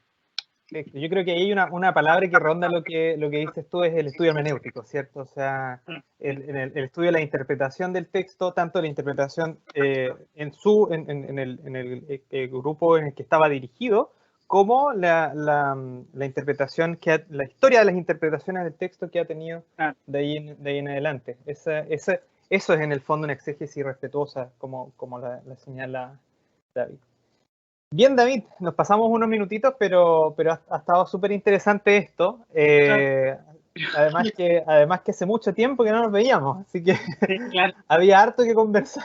Yo creo que hay una palabra que ronda lo que dices tú, es el estudio hermenéutico, ¿cierto? O sea, el estudio de la interpretación del texto, tanto la interpretación en el grupo en el que estaba dirigido, como la interpretación, la historia de las interpretaciones del texto que ha tenido de ahí en adelante. Eso es en el fondo una exégesis respetuosa, como la señala David. Bien, David, nos pasamos unos minutitos, pero ha estado súper interesante esto. Además que hace mucho tiempo que no nos veíamos, así que Sí, claro. había harto que conversar.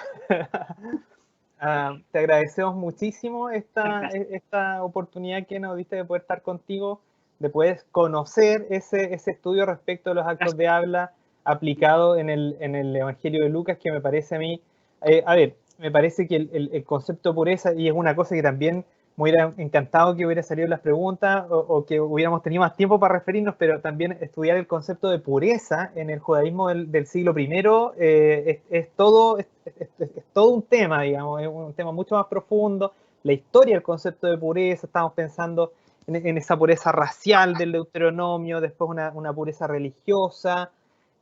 Te agradecemos muchísimo esta oportunidad que nos diste de poder estar contigo, de poder conocer ese estudio respecto a los actos de habla aplicado en el Evangelio de Lucas, que me parece a mí, me parece que el concepto de pureza, y es una cosa que también me hubiera encantado que hubiera salido en las preguntas o que hubiéramos tenido más tiempo para referirnos, pero también estudiar el concepto de pureza en el judaísmo del siglo I es todo un tema, digamos, es un tema mucho más profundo. La historia del concepto de pureza, estamos pensando en esa pureza racial del Deuteronomio, después una pureza religiosa,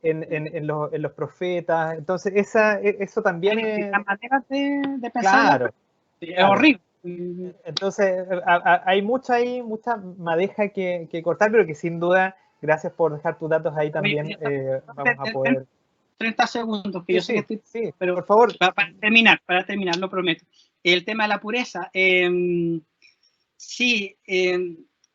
en los profetas. Entonces, eso también es... La manera de pensar Claro, es horrible. Entonces, hay mucha madeja que cortar, pero que sin duda, gracias por dejar tus datos ahí también, vamos a poder... 30 segundos, que yo sé que estoy... Sí, pero por favor. Para terminar, lo prometo. El tema de la pureza. Sí,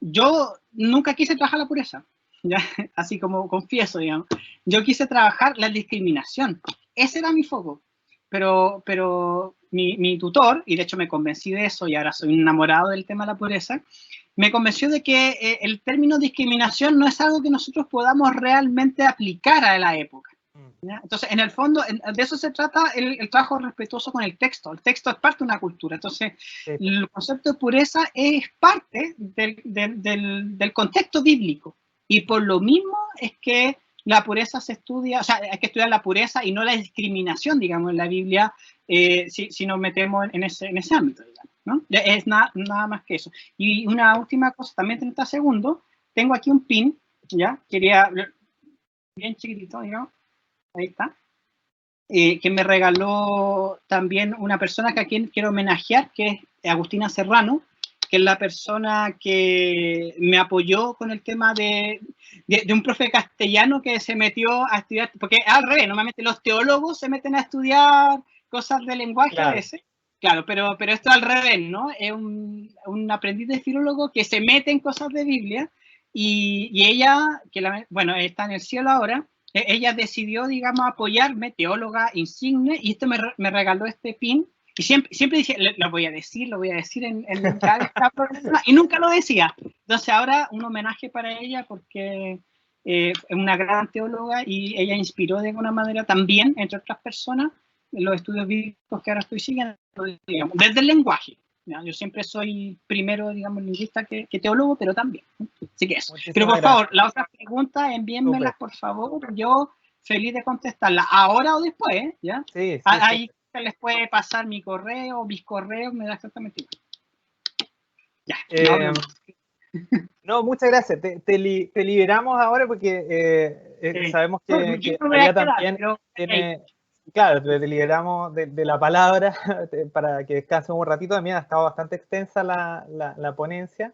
yo nunca quise trabajar la pureza, ¿ya? Así como confieso, digamos. Yo quise trabajar la discriminación. Ese era mi foco. Pero mi tutor, y de hecho me convencí de eso, y ahora soy un enamorado del tema de la pureza, me convenció de que el término discriminación no es algo que nosotros podamos realmente aplicar a la época. ¿Ya? Entonces, en el fondo, de eso se trata el trabajo respetuoso con el texto. El texto es parte de una cultura. Entonces, sí, el concepto de pureza es parte del contexto bíblico. Y por lo mismo es que la pureza se estudia, o sea, hay que estudiar la pureza y no la discriminación, digamos, en la Biblia, si nos metemos en ese ámbito, digamos, ¿no? Es nada más que eso. Y una última cosa, también 30 segundos, tengo aquí un pin, ¿ya? Quería, bien chiquitito, digamos. Ahí está, que me regaló también una persona que a quien quiero homenajear, que es Agustina Serrano, que es la persona que me apoyó con el tema de un profe castellano que se metió a estudiar, porque al revés, normalmente los teólogos se meten a estudiar cosas de lenguaje, claro, a veces. Claro, pero esto al revés, ¿no? Es un aprendiz de filólogo que se mete en cosas de Biblia y ella, bueno, está en el cielo ahora, ella decidió, digamos, apoyarme, teóloga insigne, y esto me regaló este pin, y siempre dije, lo voy a decir en cada programa, y nunca lo decía. Entonces ahora un homenaje para ella porque es una gran teóloga y ella inspiró de alguna manera también, entre otras personas, en los estudios bíblicos que ahora estoy siguiendo, digamos, desde el lenguaje. ¿Ya? Yo siempre soy primero, digamos, lingüista que teólogo, pero también. Así que eso. Muchísimas pero por favor, la otra pregunta, envíenmelas, por favor. Yo feliz de contestarla, ahora o después, ¿ya? Sí, sí, ahí sí. Les puede pasar mi correo, mis correos, me da exactamente igual. Ya. No, muchas gracias. Te liberamos ahora porque sabemos que allá también tiene... Claro, te liberamos de la palabra para que descansen un ratito. También ha estado bastante extensa la ponencia.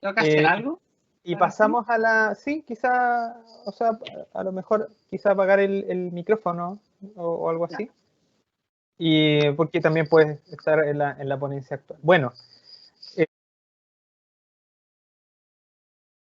¿Tengo que hacer algo? Y pasamos a la... Sí, quizá, o sea, a lo mejor quizá apagar el micrófono o algo así. Y porque también puedes estar en la ponencia actual. Bueno,